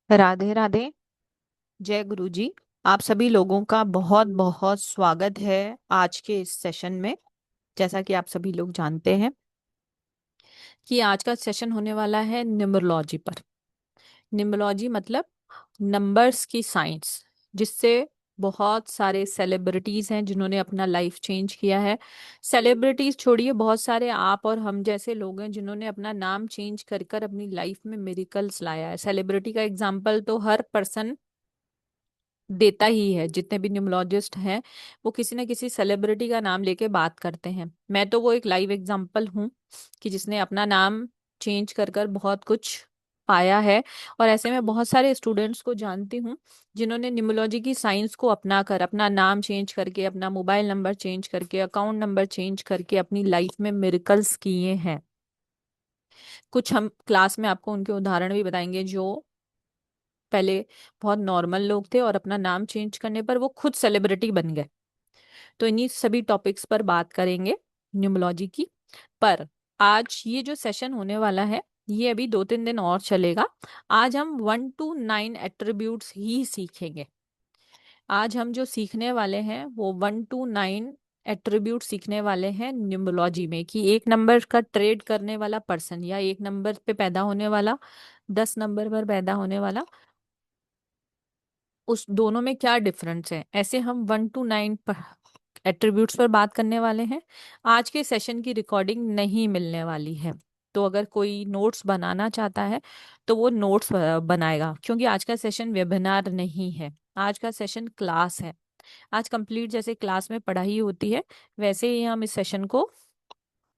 राधे राधे। जय गुरु जी। आप सभी लोगों का बहुत बहुत स्वागत है आज के इस सेशन में। जैसा कि आप सभी लोग जानते हैं कि आज का सेशन होने वाला है न्यूमरोलॉजी पर। न्यूमरोलॉजी मतलब नंबर्स की साइंस, जिससे बहुत सारे सेलिब्रिटीज हैं जिन्होंने अपना लाइफ चेंज किया है। सेलिब्रिटीज छोड़िए, बहुत सारे आप और हम जैसे लोग हैं जिन्होंने अपना नाम चेंज कर कर अपनी लाइफ में मिरेकल्स लाया है। सेलिब्रिटी का एग्जाम्पल तो हर पर्सन देता ही है। जितने भी न्यूमरोलॉजिस्ट हैं वो किसी न किसी सेलिब्रिटी का नाम लेके बात करते हैं। मैं तो वो एक लाइव एग्जांपल हूँ कि जिसने अपना नाम चेंज कर कर बहुत कुछ पाया है। और ऐसे में बहुत सारे स्टूडेंट्स को जानती हूँ जिन्होंने न्यूमरोलॉजी की साइंस को अपना कर अपना नाम चेंज करके, अपना मोबाइल नंबर चेंज करके, अकाउंट नंबर चेंज करके अपनी लाइफ में मिरेकल्स किए हैं। कुछ हम क्लास में आपको उनके उदाहरण भी बताएंगे जो पहले बहुत नॉर्मल लोग थे और अपना नाम चेंज करने पर वो खुद सेलिब्रिटी बन गए। तो इन्हीं सभी टॉपिक्स पर बात करेंगे न्यूमरोलॉजी की। पर आज ये जो सेशन होने वाला है ये अभी 2-3 दिन और चलेगा। आज हम 1 to 9 एट्रीब्यूट्स ही सीखेंगे। आज हम जो सीखने वाले हैं वो 1 to 9 एट्रीब्यूट सीखने वाले हैं न्यूमरोलॉजी में, कि एक नंबर का ट्रेड करने वाला पर्सन या एक नंबर पे पैदा होने वाला, 10 नंबर पर पैदा होने वाला, उस दोनों में क्या डिफरेंस है। ऐसे हम 1 to 9 एट्रीब्यूट्स पर बात करने वाले हैं। आज के सेशन की रिकॉर्डिंग नहीं मिलने वाली है, तो अगर कोई नोट्स बनाना चाहता है तो वो नोट्स बनाएगा, क्योंकि आज का सेशन वेबिनार नहीं है। आज का सेशन क्लास है। आज कंप्लीट जैसे क्लास में पढ़ाई होती है वैसे ही हम इस सेशन को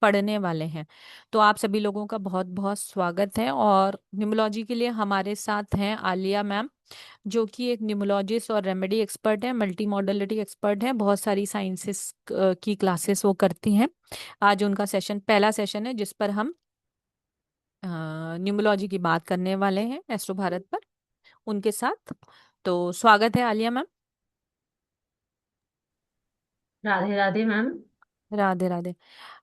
पढ़ने वाले हैं। तो आप सभी लोगों का बहुत बहुत स्वागत है। और न्यूमरोलॉजी के लिए हमारे साथ हैं आलिया मैम, जो कि एक न्यूमरोलॉजिस्ट और रेमेडी एक्सपर्ट है, मल्टी मॉडलिटी एक्सपर्ट है। बहुत सारी साइंसेस की क्लासेस वो करती हैं। आज उनका सेशन पहला सेशन है जिस पर हम न्यूमरोलॉजी की बात करने वाले हैं एस्ट्रो भारत पर उनके साथ। तो स्वागत है Alia ma'am. Radhe Radhe ma'am. Radhe Radhe.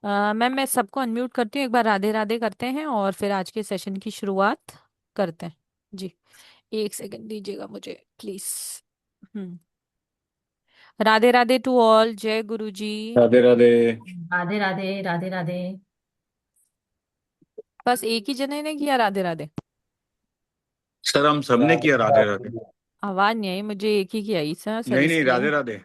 Ma'am मैं सबको अनम्यूट करती हूँ, एक बार राधे राधे करते हैं और फिर आज के सेशन की शुरुआत करते हैं। जी, 1 सेकंड दीजिएगा मुझे प्लीज। हम्म। Radhe Radhe to all. जय गुरु जी। राधे राधे। राधे राधे राधे राधे। बस एक ही जने ने किया राधे राधे? सर हम सबने किया राधे राधे। आवाज नहीं आई मुझे, एक ही की आई सर सर नहीं नहीं, इसलिए। राधे राधे।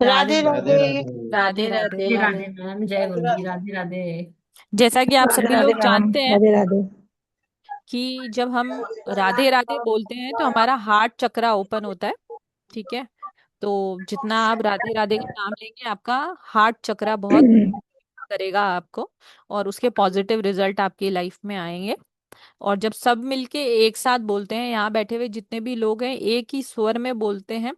राधे राधे राधे। राधे। राधे राधे राधे। राधे। राधे राधे। राधे मैम, जय गुरु जी, राधे राधे। जैसा कि आप राधे सभी राधे लोग मैम। जानते हैं राधे राधे। कि जब हम राधे राधे बोलते हैं तो हमारा हार्ट चक्रा ओपन होता है। ठीक है। तो जितना आप राधे राधे का नाम लेंगे आपका हार्ट चक्रा बहुत करेगा आपको, और उसके पॉजिटिव रिजल्ट आपकी लाइफ में आएंगे। और जब सब मिलके एक साथ बोलते हैं, यहाँ बैठे हुए जितने भी लोग हैं एक ही स्वर में बोलते हैं,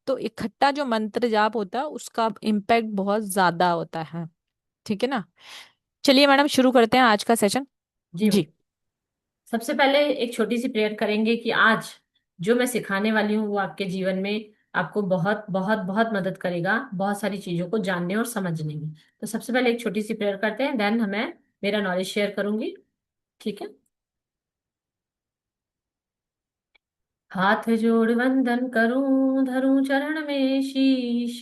तो इकट्ठा जो मंत्र जाप होता है उसका इम्पैक्ट बहुत ज्यादा होता है। ठीक है ना। चलिए मैडम शुरू करते हैं आज का सेशन। जी जी। मैम। सबसे पहले एक छोटी सी प्रेयर करेंगे कि आज जो मैं सिखाने वाली हूँ वो आपके जीवन में आपको बहुत बहुत बहुत मदद करेगा, बहुत सारी चीजों को जानने और समझने में। तो सबसे पहले एक छोटी सी प्रेयर करते हैं, देन हमें मेरा नॉलेज शेयर करूंगी। ठीक है। हाथ जोड़ वंदन करूं, धरूं चरण में शीश।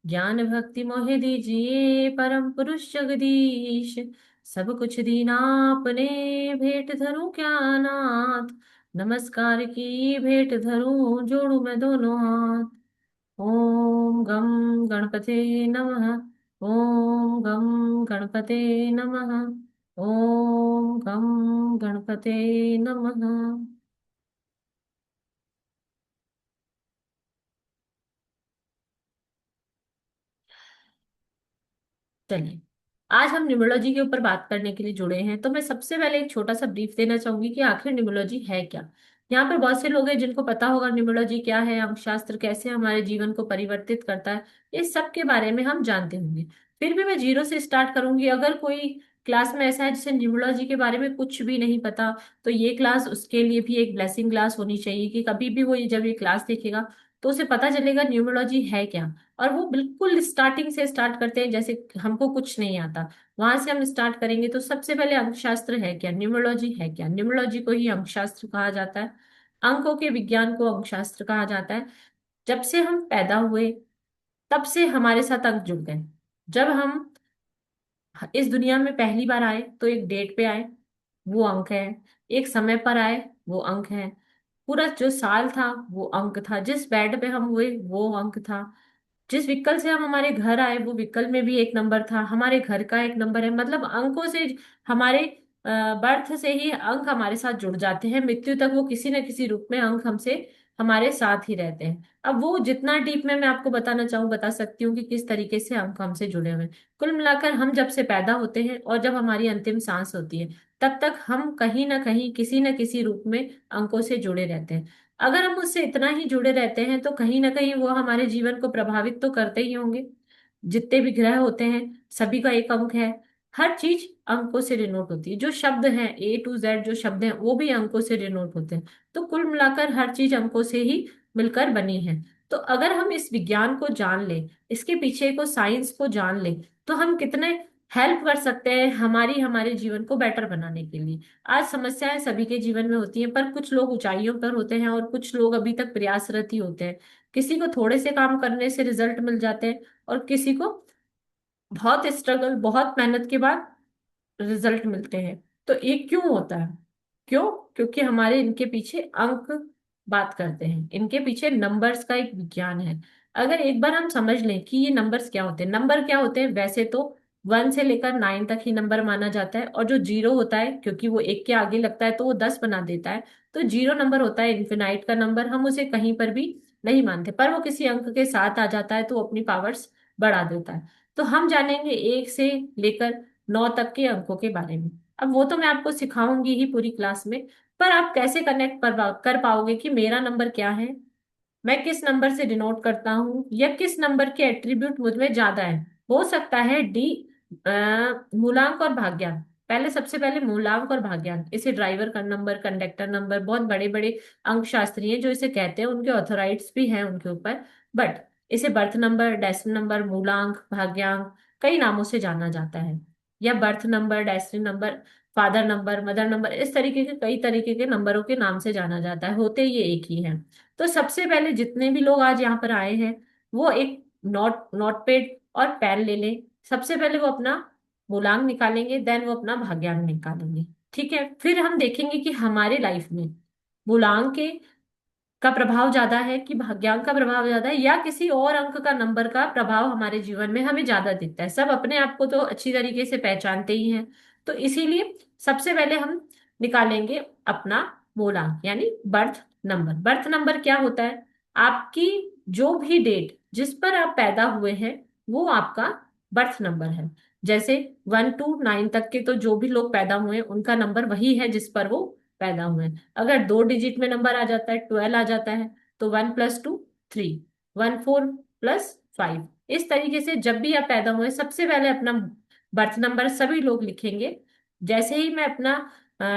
ज्ञान भक्ति मोहि दीजिए परम पुरुष जगदीश। सब कुछ दीना आपने, भेंट धरूं क्या नाथ। नमस्कार की भेंट धरूं, जोड़ू मैं दोनों हाथ। ओम गम गणपते नमः। ओम गम गणपते नमः। ओम गम गणपते नमः। चलिए, आज हम न्यूमरोलॉजी के ऊपर बात करने के लिए जुड़े हैं, तो मैं सबसे पहले एक छोटा सा ब्रीफ देना चाहूंगी कि आखिर न्यूमरोलॉजी है क्या। यहाँ पर बहुत से लोग हैं जिनको पता होगा न्यूमरोलॉजी क्या है, अंकशास्त्र कैसे हमारे जीवन को परिवर्तित करता है, इस सब के बारे में हम जानते होंगे। फिर भी मैं जीरो से स्टार्ट करूंगी। अगर कोई क्लास में ऐसा है जिसे न्यूमरोलॉजी के बारे में कुछ भी नहीं पता, तो ये क्लास उसके लिए भी एक ब्लेसिंग क्लास होनी चाहिए, कि कभी भी वो जब ये क्लास देखेगा तो उसे पता चलेगा न्यूमरोलॉजी है क्या। और वो बिल्कुल स्टार्टिंग से स्टार्ट करते हैं, जैसे हमको कुछ नहीं आता वहां से हम स्टार्ट करेंगे। तो सबसे पहले अंकशास्त्र है क्या, न्यूमरोलॉजी है क्या। न्यूमरोलॉजी को ही अंकशास्त्र कहा जाता है। अंकों के विज्ञान को अंकशास्त्र कहा जाता है। जब से हम पैदा हुए तब से हमारे साथ अंक जुड़ गए। जब हम इस दुनिया में पहली बार आए तो एक डेट पे आए, वो अंक है। एक समय पर आए, वो अंक है। पूरा जो साल था वो अंक था। जिस बेड पे हम हुए वो अंक था। जिस व्हीकल से हम हमारे घर आए वो व्हीकल में भी एक नंबर था, हमारे घर का एक नंबर है। मतलब अंकों से हमारे बर्थ से ही अंक हमारे साथ जुड़ जाते हैं। मृत्यु तक वो किसी न किसी रूप में अंक हमसे हमारे साथ ही रहते हैं। अब वो जितना डीप में मैं आपको बताना चाहूँ बता सकती हूँ कि किस तरीके से अंक हमसे जुड़े हुए हैं। कुल मिलाकर हम जब से पैदा होते हैं और जब हमारी अंतिम सांस होती है, तब तक हम कहीं ना कहीं किसी न किसी रूप में अंकों से जुड़े रहते हैं। अगर हम उससे इतना ही जुड़े रहते हैं तो कहीं ना कहीं वो हमारे जीवन को प्रभावित तो करते ही होंगे। जितने भी ग्रह होते हैं सभी का एक अंक है। हर चीज अंकों से डिनोट होती है। जो शब्द हैं A to Z जो शब्द हैं वो भी अंकों से डिनोट होते हैं। तो कुल मिलाकर हर चीज अंकों से ही मिलकर बनी है। तो अगर हम इस विज्ञान को जान ले, इसके पीछे को साइंस को जान ले, तो हम कितने हेल्प कर सकते हैं हमारी हमारे जीवन को बेटर बनाने के लिए। आज समस्याएं सभी के जीवन में होती हैं, पर कुछ लोग ऊंचाइयों पर होते हैं और कुछ लोग अभी तक प्रयासरत ही होते हैं। किसी को थोड़े से काम करने से रिजल्ट मिल जाते हैं और किसी को बहुत स्ट्रगल बहुत मेहनत के बाद रिजल्ट मिलते हैं। तो ये क्यों होता है? क्यों? क्योंकि हमारे इनके पीछे अंक बात करते हैं। इनके पीछे नंबर्स का एक विज्ञान है। अगर एक बार हम समझ लें कि ये नंबर्स क्या होते हैं, नंबर क्या होते हैं, वैसे तो 1 से लेकर 9 तक ही नंबर माना जाता है। और जो जीरो होता है, क्योंकि वो एक के आगे लगता है तो वो 10 बना देता है। तो जीरो नंबर होता है इन्फिनाइट का नंबर, हम उसे कहीं पर भी नहीं मानते। पर वो किसी अंक के साथ आ जाता है तो वो अपनी पावर्स बढ़ा देता है। तो हम जानेंगे 1 से लेकर 9 तक के अंकों के बारे में। अब वो तो मैं आपको सिखाऊंगी ही पूरी क्लास में, पर आप कैसे कनेक्ट कर पाओगे कि मेरा नंबर क्या है, मैं किस नंबर से डिनोट करता हूँ, या किस नंबर के एट्रीब्यूट मुझ में ज्यादा है। हो सकता है डी मूलांक और भाग्यांक। पहले सबसे पहले मूलांक और भाग्यांक, इसे ड्राइवर का नंबर, कंडक्टर नंबर, बहुत बड़े बड़े अंक शास्त्री हैं जो इसे कहते हैं, उनके ऑथोराइट्स भी हैं उनके ऊपर। बट इसे बर्थ नंबर, डेसिमल नंबर, मूलांक, भाग्यांक, कई नामों से जाना जाता है। या birth number, decimal number, father number, mother number, इस तरीके के कई तरीके के नंबरों के नाम से जाना जाता है। होते ये एक ही हैं। तो सबसे पहले जितने भी लोग आज यहाँ पर आए हैं वो एक नोटपैड और पेन ले लें। सबसे पहले वो अपना मूलांक निकालेंगे, देन वो अपना भाग्यांक निकालेंगे। ठीक है, फिर हम देखेंगे कि हमारे लाइफ में मूलांक के का प्रभाव ज्यादा है कि भाग्यांक का प्रभाव ज्यादा है, या किसी और अंक का नंबर का प्रभाव हमारे जीवन में हमें ज्यादा दिखता है। सब अपने आप को तो अच्छी तरीके से पहचानते ही हैं। तो इसीलिए सबसे पहले हम निकालेंगे अपना मूलांक यानी बर्थ नंबर। बर्थ नंबर क्या होता है? आपकी जो भी डेट जिस पर आप पैदा हुए हैं वो आपका बर्थ नंबर है। जैसे 1 to 9 तक के तो जो भी लोग पैदा हुए हैं उनका नंबर वही है जिस पर वो पैदा हुए हैं। अगर 2 डिजिट में नंबर आ जाता है, 12 आ जाता है, तो 1 + 2 3, 1 4 + 5। इस तरीके से जब भी आप पैदा हुए सबसे पहले अपना बर्थ नंबर सभी लोग लिखेंगे। जैसे ही मैं अपना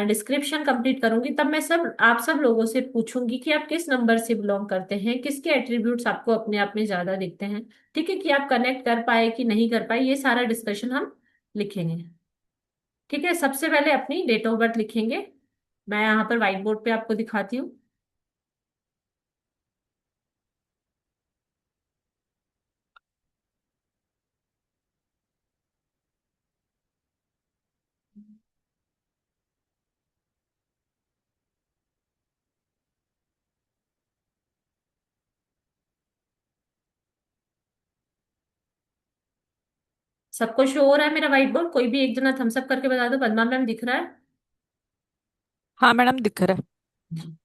डिस्क्रिप्शन कंप्लीट करूंगी तब मैं आप सब लोगों से पूछूंगी कि आप किस नंबर से बिलोंग करते हैं, किसके एट्रीब्यूट्स आपको अपने आप में ज्यादा दिखते हैं। ठीक है, कि आप कनेक्ट कर पाए कि नहीं कर पाए, ये सारा डिस्कशन हम लिखेंगे। ठीक है, सबसे पहले अपनी डेट ऑफ बर्थ लिखेंगे। मैं यहाँ पर व्हाइट बोर्ड पे आपको दिखाती हूँ। सबको शो हो रहा है मेरा व्हाइट बोर्ड? कोई भी एक जना थम्स अप करके बता दो। पद्मा मैम दिख रहा है? हाँ मैडम, दिख रहा है। जी।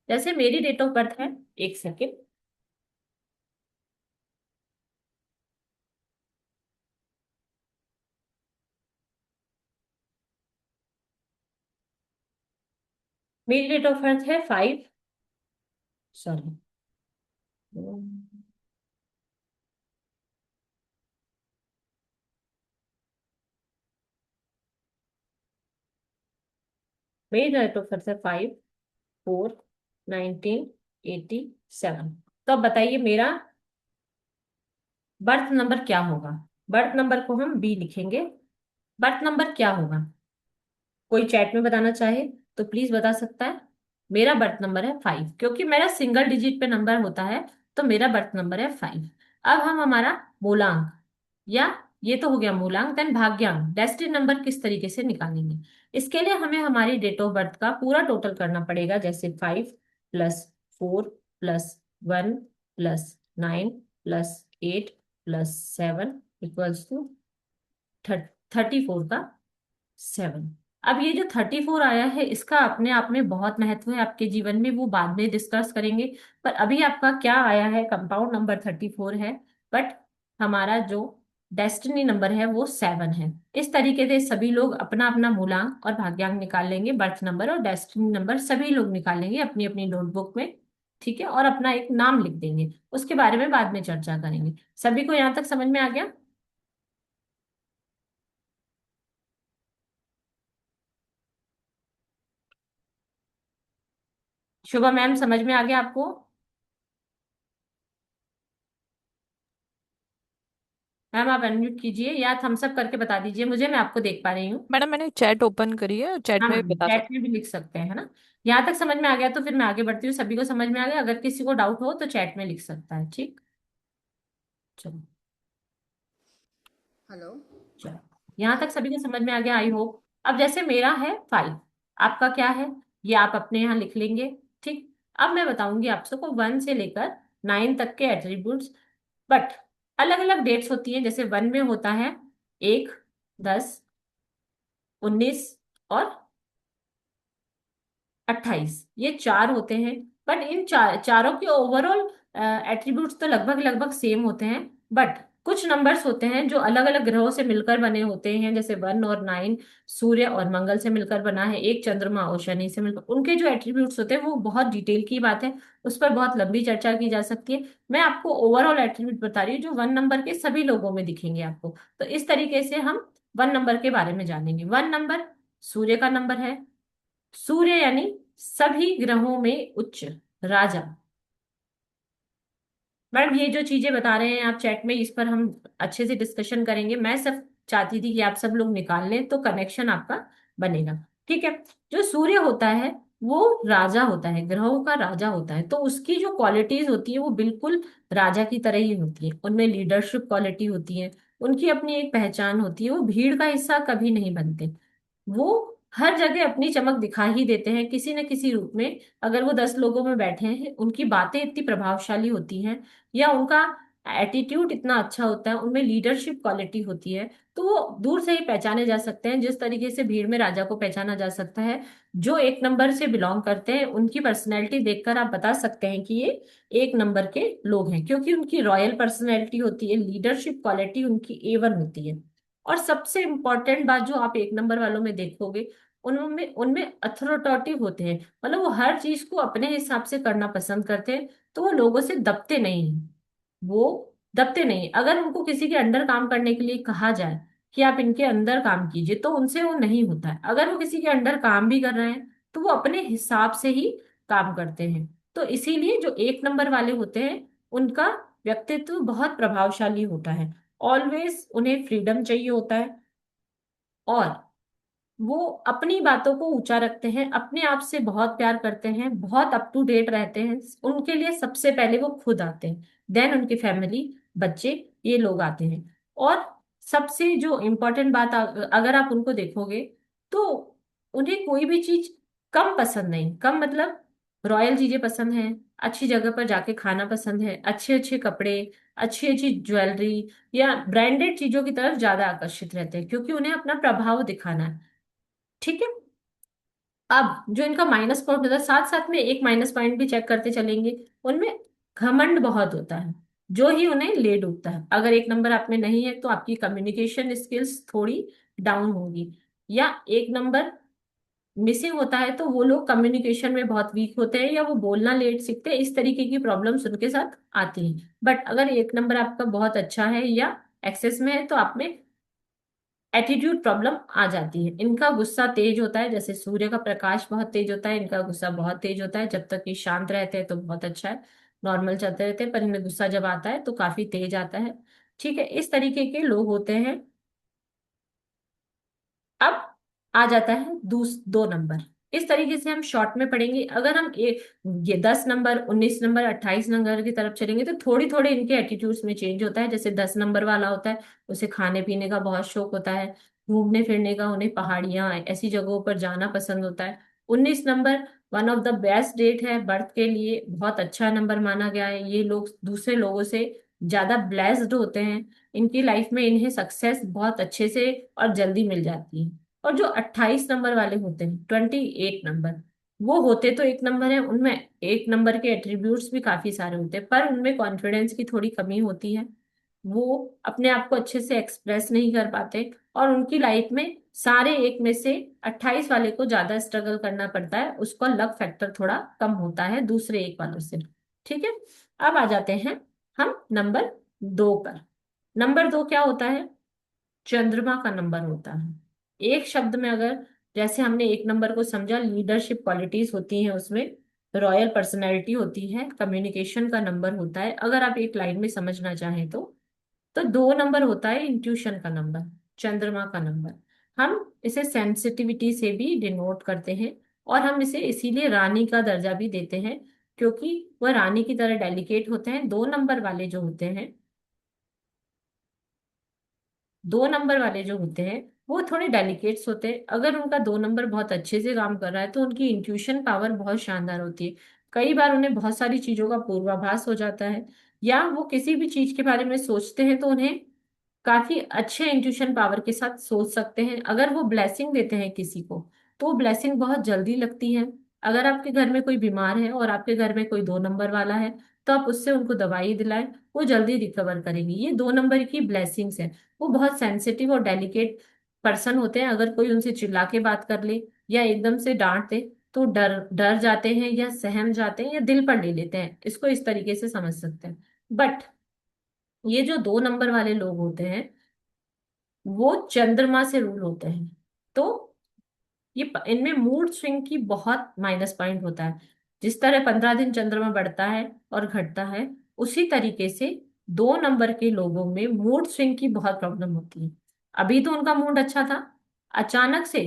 जैसे मेरी डेट ऑफ बर्थ है, एक सेकेंड। मेरी डेट ऑफ बर्थ है 5, सॉरी, मेरी डेट ऑफ बर्थ है 5/4/1987। तो अब बताइए मेरा बर्थ नंबर क्या होगा? बर्थ नंबर को हम बी लिखेंगे। बर्थ नंबर क्या होगा? कोई चैट में बताना चाहे तो प्लीज बता सकता है। मेरा बर्थ नंबर है 5, क्योंकि मेरा सिंगल डिजिट पे नंबर होता है, तो मेरा बर्थ नंबर है 5। अब हम हमारा मूलांक, या ये तो हो गया मूलांक, देन भाग्यांक डेस्टिनी नंबर किस तरीके से निकालेंगे। इसके लिए हमें हमारी डेट ऑफ बर्थ का पूरा टोटल करना पड़ेगा, जैसे 5 + 4 + 1 + 9 + 8 + 7 = 34 का 7। अब ये जो 34 आया है, इसका अपने आप में बहुत महत्व है आपके जीवन में, वो बाद में डिस्कस करेंगे। पर अभी आपका क्या आया है, कंपाउंड नंबर 34 है, बट हमारा जो डेस्टिनी नंबर है वो 7 है। इस तरीके से सभी लोग अपना अपना मूलांक और भाग्यांक निकाल लेंगे, बर्थ नंबर और डेस्टिनी नंबर सभी लोग निकालेंगे अपनी अपनी नोटबुक में। ठीक है, और अपना एक नाम लिख देंगे, उसके बारे में बाद में चर्चा करेंगे। सभी को यहाँ तक समझ में आ गया? शुभा मैम, समझ में आ गया आपको? मैम आप अनम्यूट कीजिए या थम्स अप करके बता दीजिए मुझे, मैं आपको देख पा रही हूँ। मैडम मैंने चैट ओपन करी है, चैट हाँ में मैम, बता चैट सकते। में भी लिख सकते हैं, है ना। यहाँ तक समझ में आ गया तो फिर मैं आगे बढ़ती हूँ। सभी को समझ में आ गया? अगर किसी को डाउट हो तो चैट में लिख सकता है, ठीक। चलो। हेलो। चलो, यहाँ तक सभी को समझ में आ गया, आई होप। अब जैसे मेरा है 5, आपका क्या है, ये आप अपने यहाँ लिख लेंगे। ठीक। अब मैं बताऊंगी आप सबको 1 से लेकर 9 तक के एट्रीब्यूट्स, बट अलग अलग डेट्स होती हैं। जैसे 1 में होता है 1, 10, 19 और 28, ये चार होते हैं। बट इन चारों के ओवरऑल एट्रीब्यूट्स तो लगभग लगभग सेम होते हैं। बट कुछ नंबर्स होते हैं जो अलग अलग ग्रहों से मिलकर बने होते हैं, जैसे 1 और 9 सूर्य और मंगल से मिलकर बना है, एक चंद्रमा और शनि से मिलकर, उनके जो एट्रीब्यूट्स होते हैं वो बहुत डिटेल की बात है, उस पर बहुत लंबी चर्चा की जा सकती है। मैं आपको ओवरऑल एट्रीब्यूट बता रही हूँ जो 1 नंबर के सभी लोगों में दिखेंगे आपको। तो इस तरीके से हम 1 नंबर के बारे में जानेंगे। 1 नंबर सूर्य का नंबर है। सूर्य यानी सभी ग्रहों में उच्च राजा। मैडम ये जो चीजें बता रहे हैं आप चैट में, इस पर हम अच्छे से डिस्कशन करेंगे। मैं सब चाहती थी कि आप सब लोग निकाल लें तो कनेक्शन आपका बनेगा। ठीक है। जो सूर्य होता है वो राजा होता है, ग्रहों का राजा होता है, तो उसकी जो क्वालिटीज होती है वो बिल्कुल राजा की तरह ही होती है। उनमें लीडरशिप क्वालिटी होती है, उनकी अपनी एक पहचान होती है, वो भीड़ का हिस्सा कभी नहीं बनते। वो हर जगह अपनी चमक दिखा ही देते हैं किसी न किसी रूप में। अगर वो 10 लोगों में बैठे हैं, उनकी बातें इतनी प्रभावशाली होती हैं, या उनका एटीट्यूड इतना अच्छा होता है, उनमें लीडरशिप क्वालिटी होती है, तो वो दूर से ही पहचाने जा सकते हैं, जिस तरीके से भीड़ में राजा को पहचाना जा सकता है। जो 1 नंबर से बिलोंग करते हैं उनकी पर्सनैलिटी देखकर आप बता सकते हैं कि ये 1 नंबर के लोग हैं, क्योंकि उनकी रॉयल पर्सनैलिटी होती है, लीडरशिप क्वालिटी उनकी A1 होती है। और सबसे इंपॉर्टेंट बात जो आप 1 नंबर वालों में देखोगे, उनमें उनमें अथॉरिटेटिव होते हैं, मतलब वो हर चीज को अपने हिसाब से करना पसंद करते हैं, तो वो लोगों से दबते नहीं हैं। वो दबते नहीं, अगर उनको किसी के अंडर काम करने के लिए कहा जाए कि आप इनके अंदर काम कीजिए, तो उनसे वो नहीं होता है। अगर वो किसी के अंडर काम भी कर रहे हैं तो वो अपने हिसाब से ही काम करते हैं। तो इसीलिए जो 1 नंबर वाले होते हैं उनका व्यक्तित्व बहुत प्रभावशाली होता है। ऑलवेज उन्हें फ्रीडम चाहिए होता है, और वो अपनी बातों को ऊंचा रखते हैं, अपने आप से बहुत प्यार करते हैं, बहुत अप टू डेट रहते हैं। उनके लिए सबसे पहले वो खुद आते हैं, देन उनकी फैमिली, बच्चे, ये लोग आते हैं। और सबसे जो इम्पोर्टेंट बात, अगर आप उनको देखोगे तो उन्हें कोई भी चीज कम पसंद नहीं। कम मतलब रॉयल चीजें पसंद हैं, अच्छी जगह पर जाके खाना पसंद है, अच्छे अच्छे कपड़े, अच्छी अच्छी ज्वेलरी या ब्रांडेड चीजों की तरफ ज्यादा आकर्षित रहते हैं, क्योंकि उन्हें अपना प्रभाव दिखाना है। ठीक है। अब जो इनका माइनस पॉइंट होता है, साथ साथ में एक माइनस पॉइंट भी चेक करते चलेंगे। उनमें घमंड बहुत होता है, जो ही उन्हें ले डूबता है। अगर 1 नंबर आप में नहीं है तो आपकी कम्युनिकेशन स्किल्स थोड़ी डाउन होगी, या 1 नंबर मिसिंग होता है तो वो लोग कम्युनिकेशन में बहुत वीक होते हैं, या वो बोलना लेट सीखते हैं। इस तरीके की प्रॉब्लम्स उनके साथ आती हैं। बट अगर 1 नंबर आपका बहुत अच्छा है या एक्सेस में है, तो आप में एटीट्यूड प्रॉब्लम आ जाती है। इनका गुस्सा तेज होता है, जैसे सूर्य का प्रकाश बहुत तेज होता है, इनका गुस्सा बहुत तेज होता है। जब तक ये शांत रहते हैं तो बहुत अच्छा है, नॉर्मल चलते रहते हैं, पर इनमें गुस्सा जब आता है तो काफी तेज आता है। ठीक है, इस तरीके के लोग होते हैं। अब आ जाता है 2 नंबर। इस तरीके से हम शॉर्ट में पढ़ेंगे। अगर हम ये 10 नंबर, 19 नंबर, 28 नंबर की तरफ चलेंगे तो थोड़ी थोड़ी इनके एटीट्यूड्स में चेंज होता है। जैसे 10 नंबर वाला होता है, उसे खाने पीने का बहुत शौक होता है, घूमने फिरने का, उन्हें पहाड़ियां ऐसी जगहों पर जाना पसंद होता है। 19 number one of the best date है बर्थ के लिए, बहुत अच्छा नंबर माना गया है। ये लोग दूसरे लोगों से ज्यादा ब्लेस्ड होते हैं, इनकी लाइफ में इन्हें सक्सेस बहुत अच्छे से और जल्दी मिल जाती है। और जो 28 नंबर वाले होते हैं, 28 नंबर, वो होते तो एक नंबर है, उनमें एक नंबर के एट्रीब्यूट्स भी काफी सारे होते हैं, पर उनमें कॉन्फिडेंस की थोड़ी कमी होती है। वो अपने आप को अच्छे से एक्सप्रेस नहीं कर पाते, और उनकी लाइफ में सारे एक में से 28 वाले को ज्यादा स्ट्रगल करना पड़ता है, उसका लक फैक्टर थोड़ा कम होता है दूसरे एक वालों से। ठीक है, अब आ जाते हैं हम नंबर 2 पर। नंबर 2 क्या होता है? चंद्रमा का नंबर होता है। एक शब्द में अगर, जैसे हमने एक नंबर को समझा, लीडरशिप क्वालिटीज होती हैं उसमें, रॉयल पर्सनैलिटी होती है, कम्युनिकेशन का नंबर होता है, अगर आप एक लाइन में समझना चाहें तो 2 नंबर होता है इंट्यूशन का नंबर, चंद्रमा का नंबर। हम इसे सेंसिटिविटी से भी डिनोट करते हैं, और हम इसे इसीलिए रानी का दर्जा भी देते हैं, क्योंकि वह रानी की तरह डेलिकेट होते हैं। 2 नंबर वाले जो होते हैं, 2 नंबर वाले जो होते हैं, वो थोड़े डेलिकेट्स होते हैं। अगर उनका 2 नंबर बहुत अच्छे से काम कर रहा है तो उनकी इंट्यूशन पावर बहुत शानदार होती है। कई बार उन्हें बहुत सारी चीजों का पूर्वाभास हो जाता है, या वो किसी भी चीज के बारे में सोचते हैं तो उन्हें काफी अच्छे इंट्यूशन पावर के साथ सोच सकते हैं। अगर वो ब्लेसिंग देते हैं किसी को, तो ब्लेसिंग बहुत जल्दी लगती है। अगर आपके घर में कोई बीमार है और आपके घर में कोई 2 नंबर वाला है, तो आप उससे उनको दवाई दिलाएं, वो जल्दी रिकवर करेंगे। ये 2 नंबर की ब्लेसिंग्स है। वो बहुत सेंसिटिव और डेलिकेट पर्सन होते हैं। अगर कोई उनसे चिल्ला के बात कर ले या एकदम से डांट दे, तो डर डर जाते हैं, या सहम जाते हैं, या दिल पर ले लेते हैं। इसको इस तरीके से समझ सकते हैं। बट ये जो 2 नंबर वाले लोग होते हैं, वो चंद्रमा से रूल होते हैं। तो इनमें मूड स्विंग की बहुत माइनस पॉइंट होता है। जिस तरह 15 दिन चंद्रमा बढ़ता है और घटता है, उसी तरीके से 2 नंबर के लोगों में मूड स्विंग की बहुत प्रॉब्लम होती है। अभी तो उनका मूड अच्छा था, अचानक से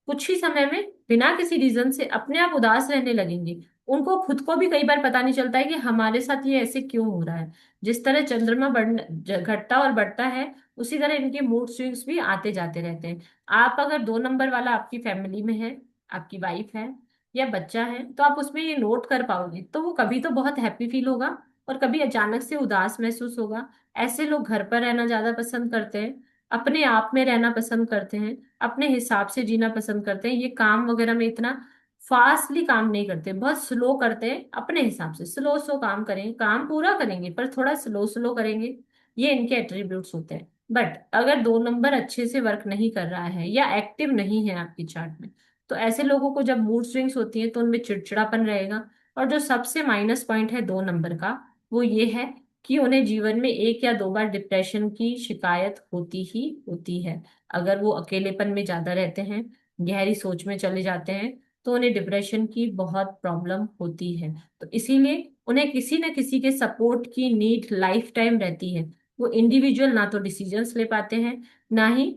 कुछ ही समय में बिना किसी रीजन से अपने आप उदास रहने लगेंगे। उनको खुद को भी कई बार पता नहीं चलता है कि हमारे साथ ये ऐसे क्यों हो रहा है। जिस तरह चंद्रमा घटता और बढ़ता है, उसी तरह इनके मूड स्विंग्स भी आते जाते रहते हैं। आप अगर 2 नंबर वाला आपकी फैमिली में है, आपकी वाइफ है या बच्चा है, तो आप उसमें ये नोट कर पाओगे। तो वो कभी तो बहुत हैप्पी फील होगा, और कभी अचानक से उदास महसूस होगा। ऐसे लोग घर पर रहना ज्यादा पसंद करते हैं, अपने आप में रहना पसंद करते हैं, अपने हिसाब से जीना पसंद करते हैं। ये काम वगैरह में इतना फास्टली काम नहीं करते, बहुत स्लो करते हैं, अपने हिसाब से स्लो स्लो काम करेंगे, काम पूरा करेंगे पर थोड़ा स्लो स्लो करेंगे। ये इनके एट्रीब्यूट्स होते हैं। बट अगर 2 नंबर अच्छे से वर्क नहीं कर रहा है या एक्टिव नहीं है आपकी चार्ट में, तो ऐसे लोगों को जब मूड स्विंग्स होती है तो उनमें चिड़चिड़ापन रहेगा। और जो सबसे माइनस पॉइंट है 2 नंबर का, वो ये है कि उन्हें जीवन में 1 या 2 बार डिप्रेशन की शिकायत होती ही होती है। अगर वो अकेलेपन में ज्यादा रहते हैं, गहरी सोच में चले जाते हैं, तो उन्हें डिप्रेशन की बहुत प्रॉब्लम होती है। तो इसीलिए उन्हें किसी न किसी के सपोर्ट की नीड लाइफ टाइम रहती है। वो इंडिविजुअल ना तो डिसीजंस ले पाते हैं, ना ही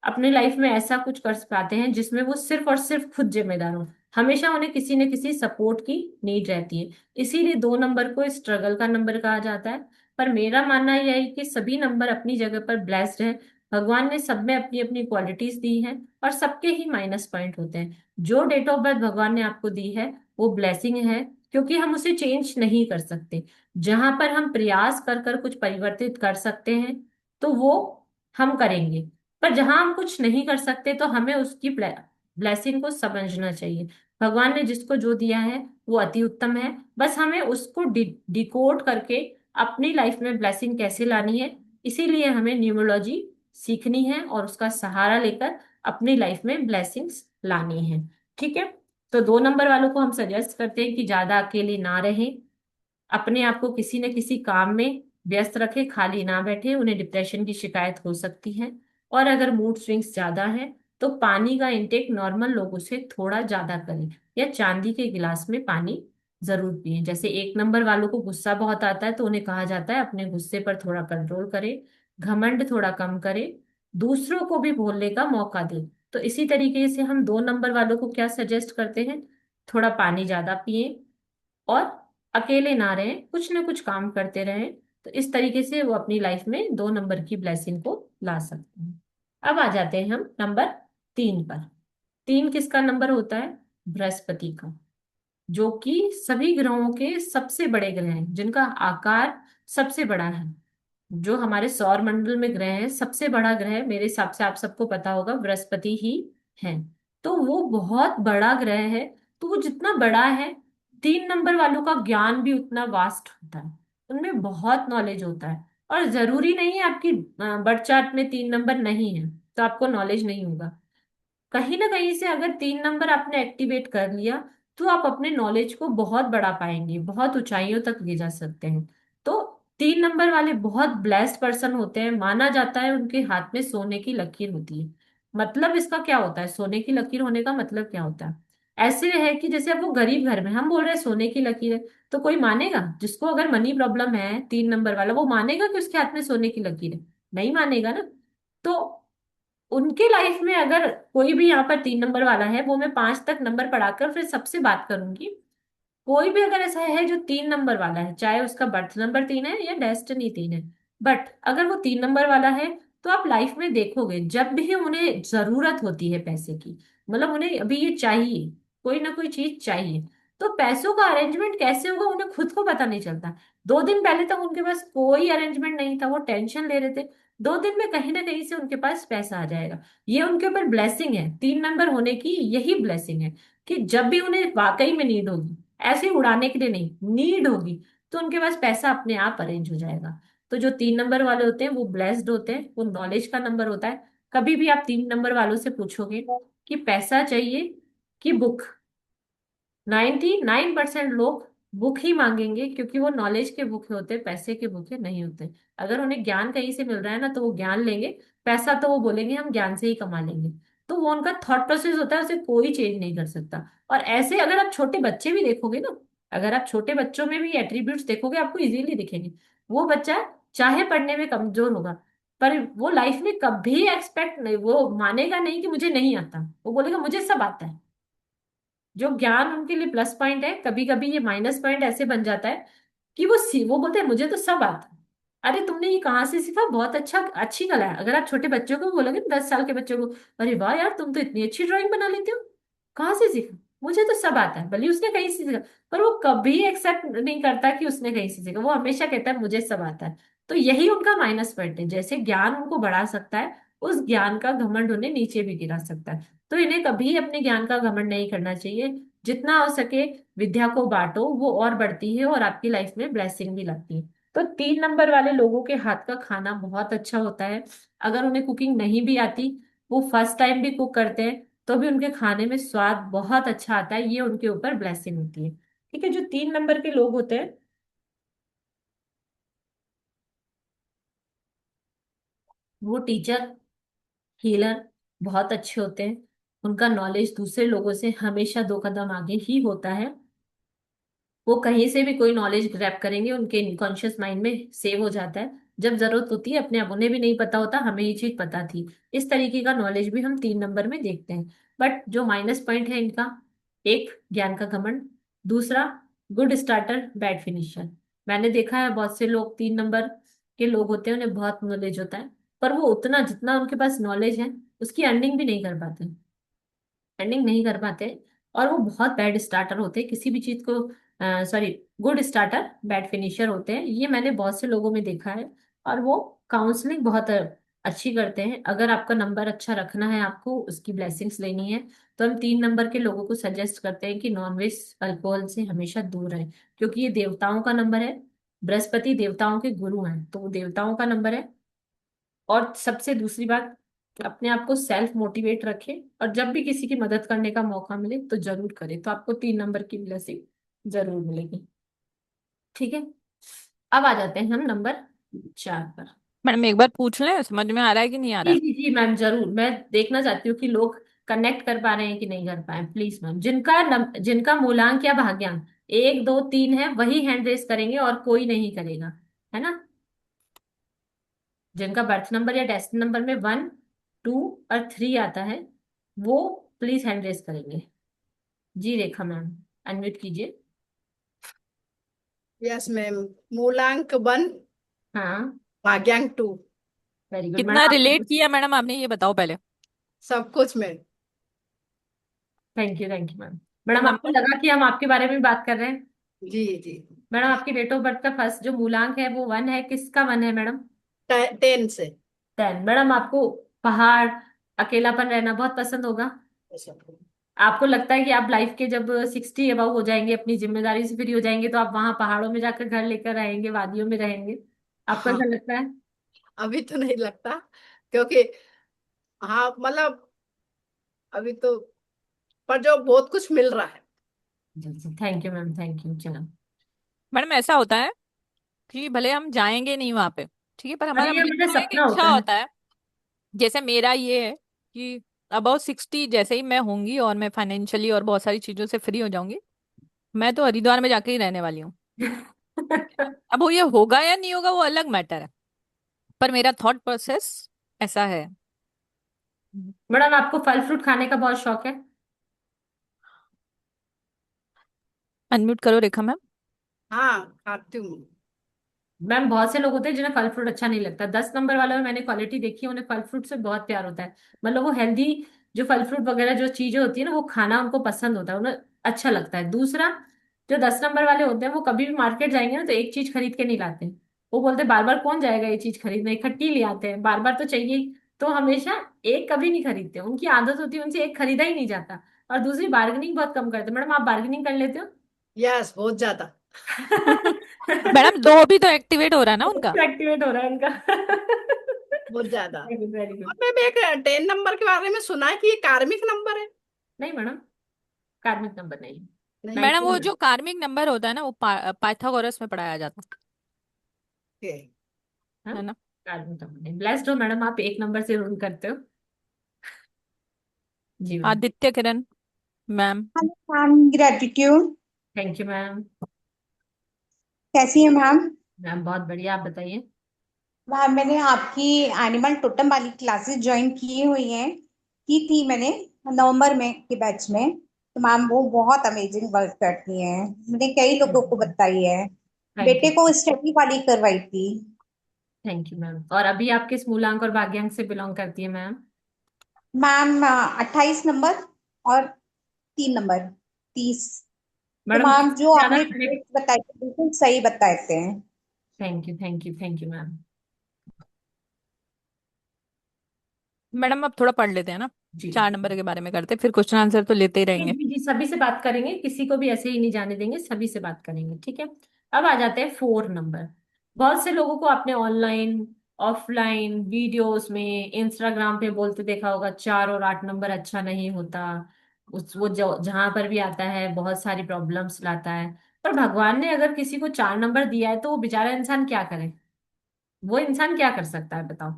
अपने लाइफ में ऐसा कुछ कर पाते हैं जिसमें वो सिर्फ और सिर्फ खुद जिम्मेदार हो। हमेशा उन्हें किसी न किसी सपोर्ट की नीड रहती है। इसीलिए 2 नंबर को स्ट्रगल का नंबर कहा जाता है। पर मेरा मानना यह है कि सभी नंबर अपनी जगह पर ब्लेस्ड है। भगवान ने सब में अपनी अपनी क्वालिटीज दी हैं, और सबके ही माइनस पॉइंट होते हैं। जो डेट ऑफ बर्थ भगवान ने आपको दी है, वो ब्लेसिंग है, क्योंकि हम उसे चेंज नहीं कर सकते। जहां पर हम प्रयास कर कर कुछ परिवर्तित कर सकते हैं, तो वो हम करेंगे। पर जहां हम कुछ नहीं कर सकते, तो हमें उसकी ब्लेसिंग को समझना चाहिए। भगवान ने जिसको जो दिया है वो अति उत्तम है, बस हमें उसको डिकोड करके अपनी लाइफ में ब्लेसिंग कैसे लानी है, इसीलिए हमें न्यूमरोलॉजी सीखनी है और उसका सहारा लेकर अपनी लाइफ में ब्लेसिंग्स लानी है। ठीक है, तो 2 नंबर वालों को हम सजेस्ट करते हैं कि ज्यादा अकेले ना रहें, अपने आप को किसी न किसी काम में व्यस्त रखे, खाली ना बैठे, उन्हें डिप्रेशन की शिकायत हो सकती है। और अगर मूड स्विंग्स ज्यादा है, तो पानी का इंटेक नॉर्मल लोगों से थोड़ा ज्यादा करें, या चांदी के गिलास में पानी जरूर पिएं। जैसे 1 नंबर वालों को गुस्सा बहुत आता है, तो उन्हें कहा जाता है अपने गुस्से पर थोड़ा कंट्रोल करें, घमंड थोड़ा कम करें, दूसरों को भी बोलने का मौका दें। तो इसी तरीके से हम 2 नंबर वालों को क्या सजेस्ट करते हैं, थोड़ा पानी ज्यादा पिए और अकेले ना रहें, कुछ ना कुछ काम करते रहें। तो इस तरीके से वो अपनी लाइफ में 2 नंबर की ब्लेसिंग को ला सकते हैं। अब आ जाते हैं हम नंबर 3 पर। 3 किसका नंबर होता है? बृहस्पति का, जो कि सभी ग्रहों के सबसे बड़े ग्रह हैं, जिनका आकार सबसे बड़ा है। जो हमारे सौर मंडल में ग्रह है, सबसे बड़ा ग्रह मेरे हिसाब से आप सबको पता होगा बृहस्पति ही है। तो वो बहुत बड़ा ग्रह है। तो वो जितना बड़ा है, 3 नंबर वालों का ज्ञान भी उतना वास्ट होता है, उनमें बहुत नॉलेज होता है। और जरूरी नहीं है आपकी बर्थ चार्ट में 3 नंबर नहीं है तो आपको नॉलेज नहीं होगा। कहीं ना कहीं से अगर 3 नंबर आपने एक्टिवेट कर लिया तो आप अपने नॉलेज को बहुत बढ़ा पाएंगे, बहुत ऊंचाइयों तक ले जा सकते हैं। तो 3 नंबर वाले बहुत ब्लेस्ड पर्सन होते हैं, माना जाता है उनके हाथ में सोने की लकीर होती है। मतलब इसका क्या होता है, सोने की लकीर होने का मतलब क्या होता है? ऐसे है कि जैसे अब वो गरीब घर में, हम बोल रहे हैं सोने की लकीर है, तो कोई मानेगा? जिसको अगर मनी प्रॉब्लम है 3 नंबर वाला, वो मानेगा कि उसके हाथ में सोने की लकीर है? नहीं मानेगा ना। तो उनके लाइफ में अगर कोई भी यहाँ पर 3 नंबर वाला है, वो मैं 5 तक नंबर पढ़ाकर फिर सबसे बात करूंगी। कोई भी अगर ऐसा है जो 3 नंबर वाला है, चाहे उसका बर्थ नंबर 3 है या डेस्टिनी 3 है, बट अगर वो 3 नंबर वाला है, तो आप लाइफ में देखोगे जब भी उन्हें जरूरत होती है पैसे की, मतलब उन्हें अभी ये चाहिए, कोई ना कोई चीज चाहिए, तो पैसों का अरेंजमेंट कैसे होगा उन्हें खुद को पता नहीं चलता। 2 दिन पहले तक उनके पास कोई अरेंजमेंट नहीं था, वो टेंशन ले रहे थे, 2 दिन में कहीं ना कहीं से उनके पास पैसा आ जाएगा। ये उनके ऊपर ब्लेसिंग है, 3 नंबर होने की यही ब्लेसिंग है कि जब भी उन्हें वाकई में नीड होगी, ऐसे ही उड़ाने के लिए नहीं, नीड होगी, तो उनके पास पैसा अपने आप अरेंज हो जाएगा। तो जो 3 नंबर वाले होते हैं वो ब्लेस्ड होते हैं, वो नॉलेज का नंबर होता है। कभी भी आप 3 नंबर वालों से पूछोगे कि पैसा चाहिए कि बुक, 99% लोग बुक ही मांगेंगे, क्योंकि वो नॉलेज के भूखे होते हैं, पैसे के भूखे नहीं होते। अगर उन्हें ज्ञान कहीं से मिल रहा है ना, तो वो ज्ञान लेंगे। पैसा तो वो बोलेंगे हम ज्ञान से ही कमा लेंगे। तो वो उनका थॉट प्रोसेस होता है, उसे कोई चेंज नहीं कर सकता। और ऐसे अगर आप छोटे बच्चे भी देखोगे ना, अगर आप छोटे बच्चों में भी एट्रीब्यूट्स देखोगे, आपको इजीली दिखेंगे। वो बच्चा चाहे पढ़ने में कमजोर होगा, पर वो लाइफ में कभी एक्सपेक्ट नहीं, वो मानेगा नहीं कि मुझे नहीं आता, वो बोलेगा मुझे सब आता है। जो ज्ञान उनके लिए प्लस पॉइंट है, कभी कभी ये माइनस पॉइंट ऐसे बन जाता है कि वो बोलते हैं मुझे तो सब आता है। अरे तुमने ये कहाँ से सीखा, बहुत अच्छा, अच्छी कला है। अगर आप छोटे बच्चों को बोलोगे ना, 10 साल के बच्चों को, अरे वाह यार तुम तो इतनी अच्छी ड्राइंग बना लेते हो, कहाँ से सीखा? मुझे तो सब आता है, भले उसने कहीं से सीखा। पर वो कभी एक्सेप्ट नहीं करता कि उसने कहीं से सीखा, वो हमेशा कहता है मुझे सब आता है। तो यही उनका माइनस पॉइंट है, जैसे ज्ञान उनको बढ़ा सकता है, उस ज्ञान का घमंड उन्हें नीचे भी गिरा सकता है। तो इन्हें कभी अपने ज्ञान का घमंड नहीं करना चाहिए। जितना हो सके विद्या को बांटो, वो और बढ़ती है और आपकी लाइफ में ब्लेसिंग भी लगती है। तो 3 नंबर वाले लोगों के हाथ का खाना बहुत अच्छा होता है। अगर उन्हें कुकिंग नहीं भी आती, वो फर्स्ट टाइम भी कुक करते हैं, तो भी उनके खाने में स्वाद बहुत अच्छा आता है। ये उनके ऊपर ब्लेसिंग होती है। ठीक है, जो 3 नंबर के लोग होते हैं, वो टीचर, हीलर बहुत अच्छे होते हैं। उनका नॉलेज दूसरे लोगों से हमेशा 2 कदम आगे ही होता है। वो कहीं से भी कोई नॉलेज ग्रैब करेंगे, उनके इनकॉन्शियस माइंड में सेव हो जाता है। जब जरूरत होती है अपने आप, उन्हें भी नहीं पता होता हमें ये चीज पता थी। इस तरीके का नॉलेज भी हम 3 नंबर में देखते हैं। बट जो माइनस पॉइंट है इनका, एक, ज्ञान का घमंड, दूसरा, गुड स्टार्टर बैड फिनिशर। मैंने देखा है बहुत से लोग 3 नंबर के लोग होते हैं, उन्हें बहुत नॉलेज होता है, पर वो उतना जितना उनके पास नॉलेज है उसकी अर्निंग भी नहीं कर पाते, एंडिंग नहीं कर पाते। और वो बहुत बैड स्टार्टर होते हैं किसी भी चीज को, sorry, good starter bad finisher होते हैं, ये मैंने बहुत से लोगों में देखा है। और वो काउंसलिंग बहुत अच्छी करते हैं। अगर आपका नंबर अच्छा रखना है, आपको उसकी ब्लेसिंग्स लेनी है, तो हम 3 नंबर के लोगों को सजेस्ट करते हैं कि नॉनवेज अल्कोहल से हमेशा दूर रहें, क्योंकि ये देवताओं का नंबर है। बृहस्पति देवताओं के गुरु हैं, तो वो देवताओं का नंबर है। और सबसे दूसरी बात, अपने आप को सेल्फ मोटिवेट रखें, और जब भी किसी की मदद करने का मौका मिले तो जरूर करें, तो आपको 3 नंबर की ब्लेसिंग जरूर मिलेगी। ठीक है, अब आ जाते हैं हम नंबर 4 पर। मैडम एक बार पूछ लें, समझ में आ रहा है कि नहीं आ रहा जी है? जी जी मैम, जरूर। मैं देखना चाहती हूँ कि लोग कनेक्ट कर पा रहे हैं कि नहीं कर पाए। प्लीज मैम, जिनका मूलांक या भाग्यांक 1 2 3 है, वही हैंड रेस करेंगे और कोई नहीं करेगा, है ना? जिनका बर्थ नंबर या डेस्टिनी नंबर में 1 2 और 3 आता है, वो प्लीज हैंड रेस करेंगे। जी रेखा मैम, अनम्यूट कीजिए। Yes ma'am. मूलांक वन, हाँ, भाग्यांक टू। वेरी गुड कितना मैडम रिलेट आपको। किया मैडम आपने, ये बताओ पहले। सब कुछ ma'am. Thank you ma'am. Madam आपको नंबर। लगा कि हम आपके बारे में बात कर रहे हैं? जी जी। मैडम आपकी डेट ऑफ बर्थ का फर्स्ट जो मूलांक है वो वन है, किसका वन है मैडम? 10 से। 10। मैडम आपको पहाड़, अकेलापन रहना बहुत पसंद होगा। आपको लगता है कि आप लाइफ के जब 60 अबव हो जाएंगे, अपनी जिम्मेदारी से फ्री हो जाएंगे, तो आप वहां पहाड़ों में जाकर घर लेकर रहेंगे, वादियों में रहेंगे? आपको हाँ, ऐसा लगता है? अभी तो नहीं लगता, क्योंकि हाँ मतलब अभी तो, पर जो बहुत कुछ मिल रहा है। जी जी, thank you ma'am, thank you. चलो मैडम ऐसा होता है कि भले हम जाएंगे नहीं वहां पे, ठीक है, पर और हमारा ये मन मेरा में एक सपना इच्छा होता है। होता है। जैसे मेरा ये है कि अबाउट 60 जैसे ही मैं होंगी और मैं फाइनेंशियली और बहुत सारी चीजों से फ्री हो जाऊंगी, मैं तो हरिद्वार में जाके ही रहने वाली हूँ। ठीक है ना? अब वो ये होगा या नहीं होगा वो अलग मैटर है, पर मेरा थॉट प्रोसेस ऐसा है। मैडम आपको फल फ्रूट खाने का बहुत शौक है? अनम्यूट करो रेखा मैम। हाँ, खाती हूँ। मैम बहुत से लोग होते हैं जिन्हें फल फ्रूट अच्छा नहीं लगता। 10 नंबर वालों में मैंने क्वालिटी देखी है, उन्हें फल फ्रूट से बहुत प्यार होता है। मतलब वो हेल्दी जो फल फ्रूट वगैरह जो चीजें होती है ना, वो खाना उनको पसंद होता है, उन्हें अच्छा लगता है। दूसरा, जो 10 नंबर वाले होते हैं वो कभी भी मार्केट जाएंगे ना तो एक चीज खरीद के नहीं लाते। वो बोलते हैं बार बार कौन जाएगा ये चीज खरीदने, इकट्ठी ले आते हैं, बार बार तो चाहिए ही। तो हमेशा एक कभी नहीं खरीदते, उनकी आदत होती है, उनसे एक खरीदा ही नहीं जाता। और दूसरी, बार्गेनिंग बहुत कम करते हैं। मैडम आप बार्गेनिंग कर लेते हो? यस, बहुत ज्यादा। मैडम दो भी तो एक्टिवेट हो रहा है ना उनका। एक्टिवेट हो रहा है उनका। बहुत ज्यादा। वेरी और गुड। मैम एक 10 नंबर के बारे में सुना है कि ये कार्मिक नंबर है। नहीं मैडम, कार्मिक नंबर नहीं। नहीं। 19 मैडम वो है। जो कार्मिक नंबर होता है ना वो पाइथागोरस में पढ़ाया जाता ओके। हाँ, है ना। कार्मिक नंबर नहीं। ब्लेस्ड हो मैडम, आप एक नंबर से रूल करते हो। जी ma'am. Aditya Kiran ma'am. Ma'am gratitude. Thank you ma'am. कैसी है मैम? मैम बहुत बढ़िया, आप बताइए। मैम मैंने आपकी एनिमल टोटम वाली क्लासेस ज्वाइन की हुई हैं, की थी मैंने नवंबर में के बैच में। तो मैम वो बहुत अमेजिंग वर्क करती हैं, मैंने कई लोगों को बताई है। थैंक बेटे यू। को स्टडी वाली करवाई थी। Thank you ma'am. और अभी आप किस मूलांक और भाग्यांक से बिलोंग करती है मैम? मैम 28 नंबर और 3 नंबर, 30। तो मैडम मैम जो ज्यादा आपने करेक्ट। डिटेल्स बताई थी, बिल्कुल सही बताते हैं। Thank you, thank you, thank you ma'am. Madam अब थोड़ा पढ़ लेते हैं ना, जी 4 नंबर के बारे में करते, फिर क्वेश्चन आंसर तो लेते ही जी रहेंगे। जी जी, सभी से बात करेंगे, किसी को भी ऐसे ही नहीं जाने देंगे, सभी से बात करेंगे, ठीक है। अब आ जाते हैं 4 नंबर। बहुत से लोगों को आपने ऑनलाइन, ऑफलाइन वीडियोस में, इंस्टाग्राम पे बोलते देखा होगा 4 और 8 नंबर अच्छा नहीं होता। उस वो जो जहां पर भी आता है बहुत सारी प्रॉब्लम्स लाता है। पर भगवान ने अगर किसी को 4 नंबर दिया है तो वो बेचारा इंसान क्या करे? वो इंसान क्या कर सकता है बताओ?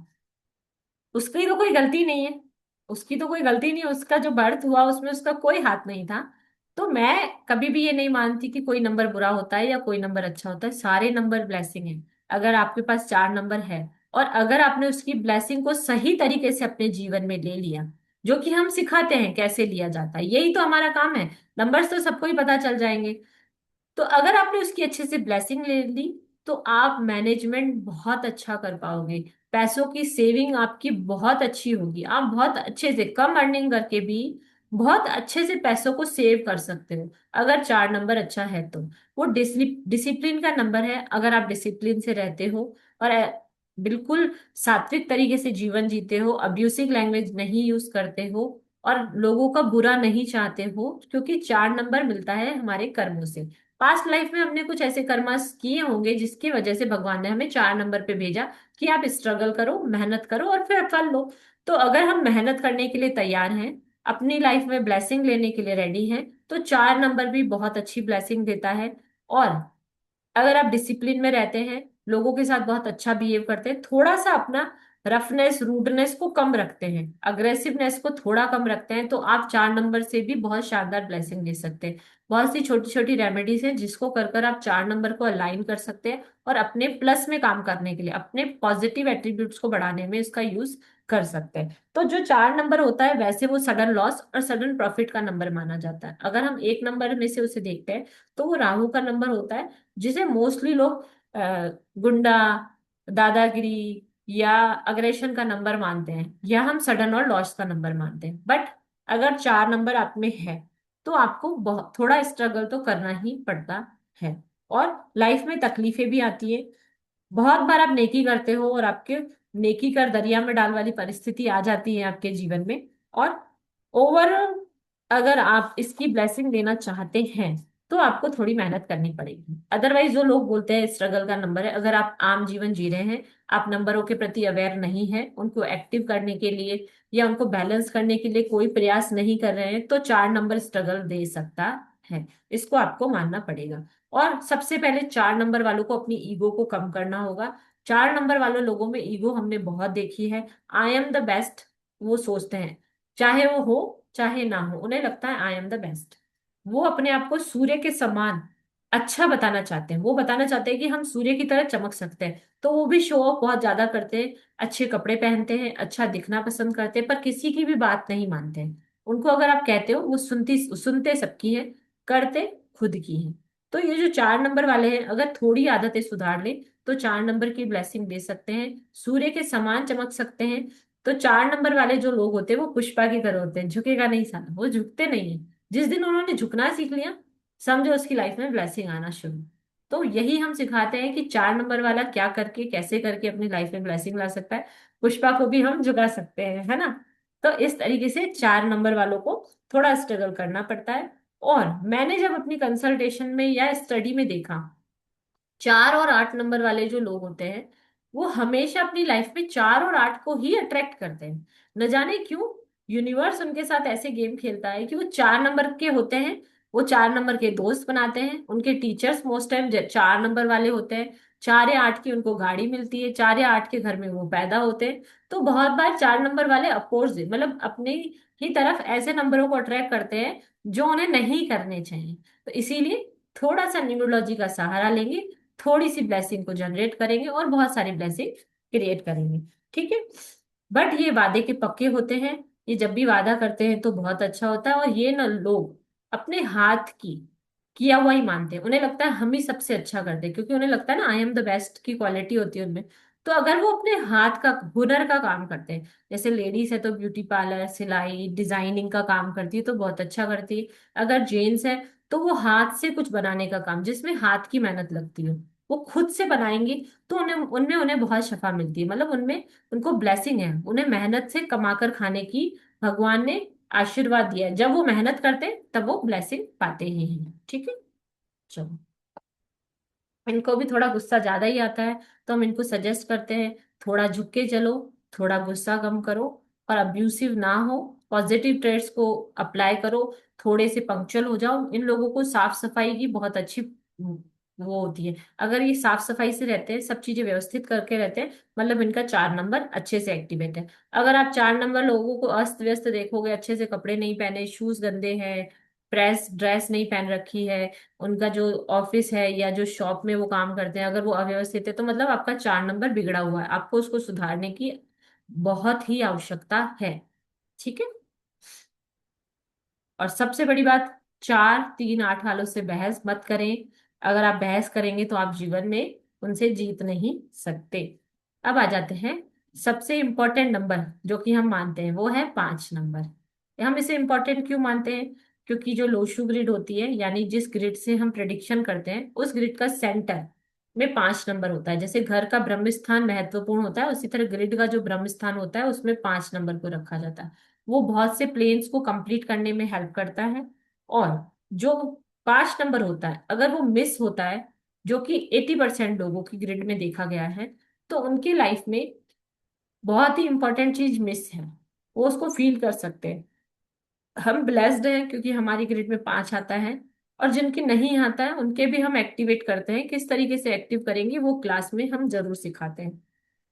उसकी तो कोई गलती नहीं है। उसकी तो कोई गलती नहीं है, उसका जो बर्थ हुआ उसमें उसका कोई हाथ नहीं था। तो मैं कभी भी ये नहीं मानती कि कोई नंबर बुरा होता है या कोई नंबर अच्छा होता है। सारे नंबर ब्लेसिंग है। अगर आपके पास 4 नंबर है और अगर आपने उसकी ब्लेसिंग को सही तरीके से अपने जीवन में ले लिया, जो कि हम सिखाते हैं कैसे लिया जाता है, यही तो हमारा काम है। नंबर्स तो सबको ही पता चल जाएंगे। तो अगर आपने उसकी अच्छे से ब्लेसिंग ले ली तो आप मैनेजमेंट बहुत अच्छा कर पाओगे। पैसों की सेविंग आपकी बहुत अच्छी होगी, आप बहुत अच्छे से कम अर्निंग करके भी बहुत अच्छे से पैसों को सेव कर सकते हो। अगर 4 नंबर अच्छा है तो वो डिसिप्लिन का नंबर है। अगर आप डिसिप्लिन से रहते हो और बिल्कुल सात्विक तरीके से जीवन जीते हो, अब्यूसिव लैंग्वेज नहीं यूज करते हो और लोगों का बुरा नहीं चाहते हो, क्योंकि 4 नंबर मिलता है हमारे कर्मों से। पास्ट लाइफ में हमने कुछ ऐसे कर्मास किए होंगे जिसकी वजह से भगवान ने हमें 4 नंबर पे भेजा कि आप स्ट्रगल करो, मेहनत करो और फिर फल लो। तो अगर हम मेहनत करने के लिए तैयार हैं, अपनी लाइफ में ब्लेसिंग लेने के लिए रेडी हैं, तो 4 नंबर भी बहुत अच्छी ब्लेसिंग देता है। और अगर आप डिसिप्लिन में रहते हैं, लोगों के साथ बहुत अच्छा बिहेव करते हैं, थोड़ा सा अपना रफनेस रूडनेस को कम रखते हैं, अग्रेसिवनेस को थोड़ा कम रखते हैं, तो आप 4 नंबर से भी बहुत शानदार ब्लेसिंग ले सकते हैं। बहुत सी छोटी छोटी रेमेडीज हैं जिसको कर कर आप 4 नंबर को अलाइन कर सकते हैं और अपने प्लस में काम करने के लिए, अपने पॉजिटिव एट्रीब्यूट्स को बढ़ाने में इसका यूज कर सकते हैं। तो जो 4 नंबर होता है वैसे वो सडन लॉस और सडन प्रॉफिट का नंबर माना जाता है। अगर हम एक नंबर में से उसे देखते हैं तो वो राहु का नंबर होता है, जिसे मोस्टली लोग गुंडा, दादागिरी या अग्रेशन का नंबर मानते हैं, या हम सडन और लॉस का नंबर मानते हैं। बट अगर 4 नंबर आप में है तो आपको बहुत थोड़ा स्ट्रगल तो करना ही पड़ता है, और लाइफ में तकलीफें भी आती है। बहुत बार आप नेकी करते हो और आपके नेकी कर दरिया में डाल वाली परिस्थिति आ जाती है आपके जीवन में, और ओवरऑल अगर आप इसकी ब्लेसिंग लेना चाहते हैं तो आपको थोड़ी मेहनत करनी पड़ेगी। अदरवाइज जो लोग बोलते हैं स्ट्रगल का नंबर है, अगर आप आम जीवन जी रहे हैं, आप नंबरों के प्रति अवेयर नहीं है, उनको एक्टिव करने के लिए या उनको बैलेंस करने के लिए कोई प्रयास नहीं कर रहे हैं, तो 4 नंबर स्ट्रगल दे सकता है। इसको आपको मानना पड़ेगा। और सबसे पहले 4 नंबर वालों को अपनी ईगो को कम करना होगा। 4 नंबर वालों लोगों में ईगो हमने बहुत देखी है। आई एम द बेस्ट वो सोचते हैं, चाहे वो हो चाहे ना हो, उन्हें लगता है आई एम द बेस्ट। वो अपने आप को सूर्य के समान अच्छा बताना चाहते हैं, वो बताना चाहते हैं कि हम सूर्य की तरह चमक सकते हैं, तो वो भी शो ऑफ बहुत ज्यादा करते हैं, अच्छे कपड़े पहनते हैं, अच्छा दिखना पसंद करते हैं, पर किसी की भी बात नहीं मानते हैं। उनको अगर आप कहते हो वो सुनते सबकी है, करते खुद की है। तो ये जो 4 नंबर वाले हैं, अगर थोड़ी आदतें सुधार ले तो 4 नंबर की ब्लेसिंग दे सकते हैं, सूर्य के समान चमक सकते हैं। तो 4 नंबर वाले जो लोग होते हैं वो पुष्पा की तरह होते हैं, झुकेगा नहीं साला, वो झुकते नहीं है। जिस दिन उन्होंने झुकना सीख लिया, समझो उसकी लाइफ में ब्लेसिंग आना शुरू। तो यही हम सिखाते हैं कि 4 नंबर वाला क्या करके कैसे करके अपनी लाइफ में ब्लेसिंग ला सकता है। पुष्पा को भी हम झुका सकते हैं, है ना। तो इस तरीके से 4 नंबर वालों को थोड़ा स्ट्रगल करना पड़ता है। और मैंने जब अपनी कंसल्टेशन में या स्टडी में देखा, 4 और 8 नंबर वाले जो लोग होते हैं वो हमेशा अपनी लाइफ में 4 और 8 को ही अट्रैक्ट करते हैं। न जाने क्यों यूनिवर्स उनके साथ ऐसे गेम खेलता है कि वो 4 नंबर के होते हैं, वो 4 नंबर के दोस्त बनाते हैं, उनके टीचर्स मोस्ट टाइम 4 नंबर वाले होते हैं, 4 या 8 की उनको गाड़ी मिलती है, 4 या 8 के घर में वो पैदा होते हैं। तो बहुत बार 4 नंबर वाले अपोजिट मतलब अपने ही तरफ ऐसे नंबरों को अट्रैक्ट करते हैं जो उन्हें नहीं करने चाहिए। तो इसीलिए थोड़ा सा न्यूमरोलॉजी का सहारा लेंगे, थोड़ी सी ब्लेसिंग को जनरेट करेंगे और बहुत सारी ब्लेसिंग क्रिएट करेंगे। ठीक है। बट ये वादे के पक्के होते हैं, ये जब भी वादा करते हैं तो बहुत अच्छा होता है, और ये ना लोग अपने हाथ की किया हुआ ही मानते हैं, उन्हें लगता है हम ही सबसे अच्छा करते हैं, क्योंकि उन्हें लगता है ना आई एम द बेस्ट की क्वालिटी होती है उनमें। तो अगर वो अपने हाथ का हुनर का काम करते हैं, जैसे लेडीज है तो ब्यूटी पार्लर, सिलाई, डिजाइनिंग का काम करती है तो बहुत अच्छा करती है। अगर जेंट्स है तो वो हाथ से कुछ बनाने का काम जिसमें हाथ की मेहनत लगती हो, वो खुद से बनाएंगे, तो उन्हें उनमें उन्हें बहुत शफा मिलती है, मतलब उनमें उनको ब्लेसिंग है, उन्हें मेहनत से कमाकर खाने की भगवान ने आशीर्वाद दिया है। जब वो मेहनत करते हैं तब वो ब्लेसिंग पाते ही हैं। ठीक है। चलो, इनको भी थोड़ा गुस्सा ज्यादा ही आता है, तो हम इनको सजेस्ट करते हैं थोड़ा झुक के चलो, थोड़ा गुस्सा कम करो, और अब्यूसिव ना हो, पॉजिटिव ट्रेड्स को अप्लाई करो, थोड़े से पंक्चुअल हो जाओ। इन लोगों को साफ सफाई की बहुत अच्छी वो होती है। अगर ये साफ सफाई से रहते हैं, सब चीजें व्यवस्थित करके रहते हैं, मतलब इनका 4 नंबर अच्छे से एक्टिवेट है। अगर आप 4 नंबर लोगों को अस्त व्यस्त देखोगे, अच्छे से कपड़े नहीं पहने, शूज गंदे हैं, प्रेस ड्रेस नहीं पहन रखी है, उनका जो ऑफिस है या जो शॉप में वो काम करते हैं अगर वो अव्यवस्थित है, तो मतलब आपका 4 नंबर बिगड़ा हुआ है, आपको उसको सुधारने की बहुत ही आवश्यकता है। ठीक है। और सबसे बड़ी बात, 4 3 8 वालों से बहस मत करें। अगर आप बहस करेंगे तो आप जीवन में उनसे जीत नहीं सकते। अब आ जाते हैं सबसे इंपॉर्टेंट नंबर जो कि हम मानते हैं, वो है 5 नंबर। हम इसे इंपॉर्टेंट क्यों मानते हैं? क्योंकि जो लोशु ग्रिड होती है, यानी जिस ग्रिड से हम प्रेडिक्शन करते हैं, उस ग्रिड का सेंटर में 5 नंबर होता है। जैसे घर का ब्रह्म स्थान महत्वपूर्ण होता है, उसी तरह ग्रिड का जो ब्रह्म स्थान होता है उसमें 5 नंबर को रखा जाता है। वो बहुत से प्लेन्स को कंप्लीट करने में हेल्प करता है। और जो 5 नंबर होता है, अगर वो मिस होता है, जो कि 80% लोगों की ग्रिड में देखा गया है, तो उनकी लाइफ में बहुत ही इंपॉर्टेंट चीज मिस है, वो उसको फील कर सकते हैं। हम ब्लेस्ड हैं क्योंकि हमारी ग्रिड में 5 आता है, और जिनके नहीं आता है उनके भी हम एक्टिवेट करते हैं। किस तरीके से एक्टिव करेंगे वो क्लास में हम जरूर सिखाते हैं।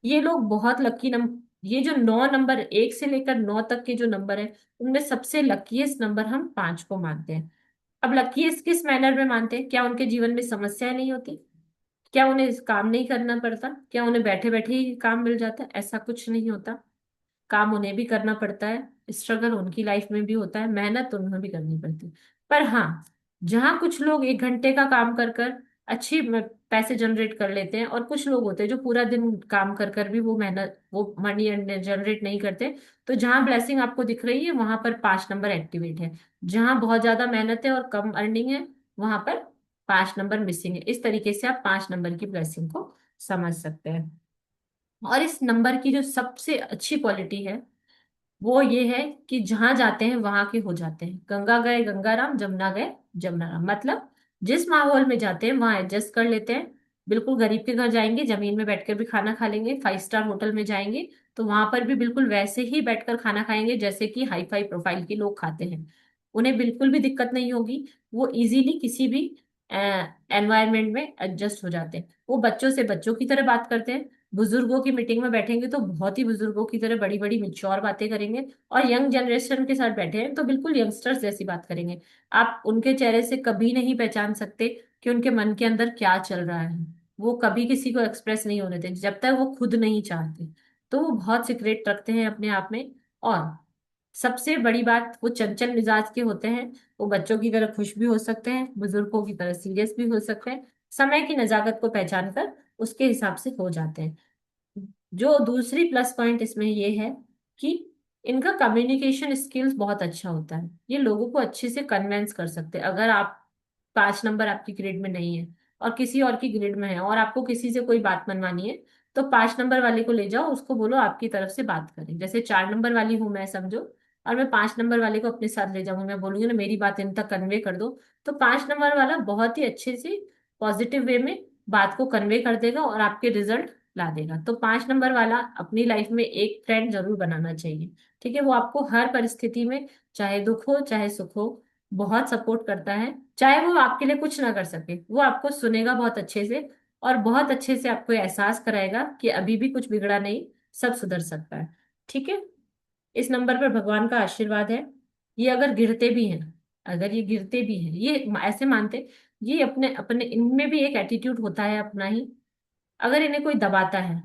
ये लोग बहुत लकी नंबर, ये जो 9 नंबर 1 से लेकर 9 तक के जो नंबर है, उनमें सबसे लकीएस्ट नंबर हम 5 को मानते हैं। अब लकीएस्ट किस मैनर में मानते हैं? क्या उनके जीवन में समस्याएं नहीं होती? क्या उन्हें काम नहीं करना पड़ता? क्या उन्हें बैठे बैठे ही काम मिल जाता है? ऐसा कुछ नहीं होता। काम उन्हें भी करना पड़ता है, स्ट्रगल उनकी लाइफ में भी होता है, मेहनत उन्हें भी करनी पड़ती है। पर हाँ, जहाँ कुछ लोग 1 घंटे का काम कर कर अच्छी पैसे जनरेट कर लेते हैं, और कुछ लोग होते हैं जो पूरा दिन काम कर कर भी वो मेहनत, वो मनी जनरेट नहीं करते। तो जहाँ ब्लेसिंग आपको दिख रही है वहां पर 5 नंबर एक्टिवेट है। जहाँ बहुत ज्यादा मेहनत है और कम अर्निंग है, वहां पर 5 नंबर मिसिंग है। इस तरीके से आप 5 नंबर की ब्लेसिंग को समझ सकते हैं। और इस नंबर की जो सबसे अच्छी क्वालिटी है वो ये है कि जहां जाते हैं वहां के हो जाते हैं। गंगा गए गंगाराम, जमुना गए जमुनाराम। मतलब जिस माहौल में जाते हैं वहां एडजस्ट कर लेते हैं। बिल्कुल गरीब के घर जाएंगे, जमीन में बैठकर भी खाना खा लेंगे। 5 स्टार होटल में जाएंगे तो वहां पर भी बिल्कुल वैसे ही बैठकर खाना खाएंगे जैसे कि हाई फाई प्रोफाइल के लोग खाते हैं। उन्हें बिल्कुल भी दिक्कत नहीं होगी। वो इजीली किसी भी एनवायरनमेंट में एडजस्ट हो जाते हैं। वो बच्चों से बच्चों की तरह बात करते हैं। बुजुर्गों की मीटिंग में बैठेंगे तो बहुत ही बुजुर्गों की तरह बड़ी बड़ी मिच्योर बातें करेंगे। और यंग जनरेशन के साथ बैठे हैं तो बिल्कुल यंगस्टर्स जैसी बात करेंगे। आप उनके चेहरे से कभी नहीं पहचान सकते कि उनके मन के अंदर क्या चल रहा है। वो कभी किसी को एक्सप्रेस नहीं होने देते जब तक वो खुद नहीं चाहते। तो वो बहुत सीक्रेट रखते हैं अपने आप में। और सबसे बड़ी बात, वो चंचल मिजाज के होते हैं। वो बच्चों की तरह खुश भी हो सकते हैं, बुजुर्गों की तरह सीरियस भी हो सकते हैं। समय की नजाकत को पहचान कर उसके हिसाब से हो जाते हैं। जो दूसरी प्लस पॉइंट इसमें ये है कि इनका कम्युनिकेशन स्किल्स बहुत अच्छा होता है। ये लोगों को अच्छे से कन्वेंस कर सकते हैं। अगर आप 5 नंबर आपकी ग्रिड में नहीं है और किसी और की ग्रिड में है और आपको किसी से कोई बात मनवानी है, तो 5 नंबर वाले को ले जाओ, उसको बोलो आपकी तरफ से बात करें। जैसे 4 नंबर वाली हूं मैं, समझो, और मैं 5 नंबर वाले को अपने साथ ले जाऊंगी, मैं बोलूंगी ना मेरी बात इन तक कन्वे कर दो। तो 5 नंबर वाला बहुत ही अच्छे से पॉजिटिव वे में बात को कन्वे कर देगा और आपके रिजल्ट ला देगा। तो 5 नंबर वाला अपनी लाइफ में एक फ्रेंड जरूर बनाना चाहिए। ठीक है, वो आपको हर परिस्थिति में, चाहे दुख हो चाहे सुख हो, बहुत सपोर्ट करता है। चाहे वो आपके लिए कुछ ना कर सके, वो आपको सुनेगा बहुत अच्छे से, और बहुत अच्छे से आपको एहसास कराएगा कि अभी भी कुछ बिगड़ा नहीं, सब सुधर सकता है। ठीक है, इस नंबर पर भगवान का आशीर्वाद है। ये अगर गिरते भी हैं, अगर ये गिरते भी हैं, ये ऐसे मानते, ये अपने अपने इनमें भी एक एटीट्यूड होता है अपना ही। अगर इन्हें कोई दबाता है,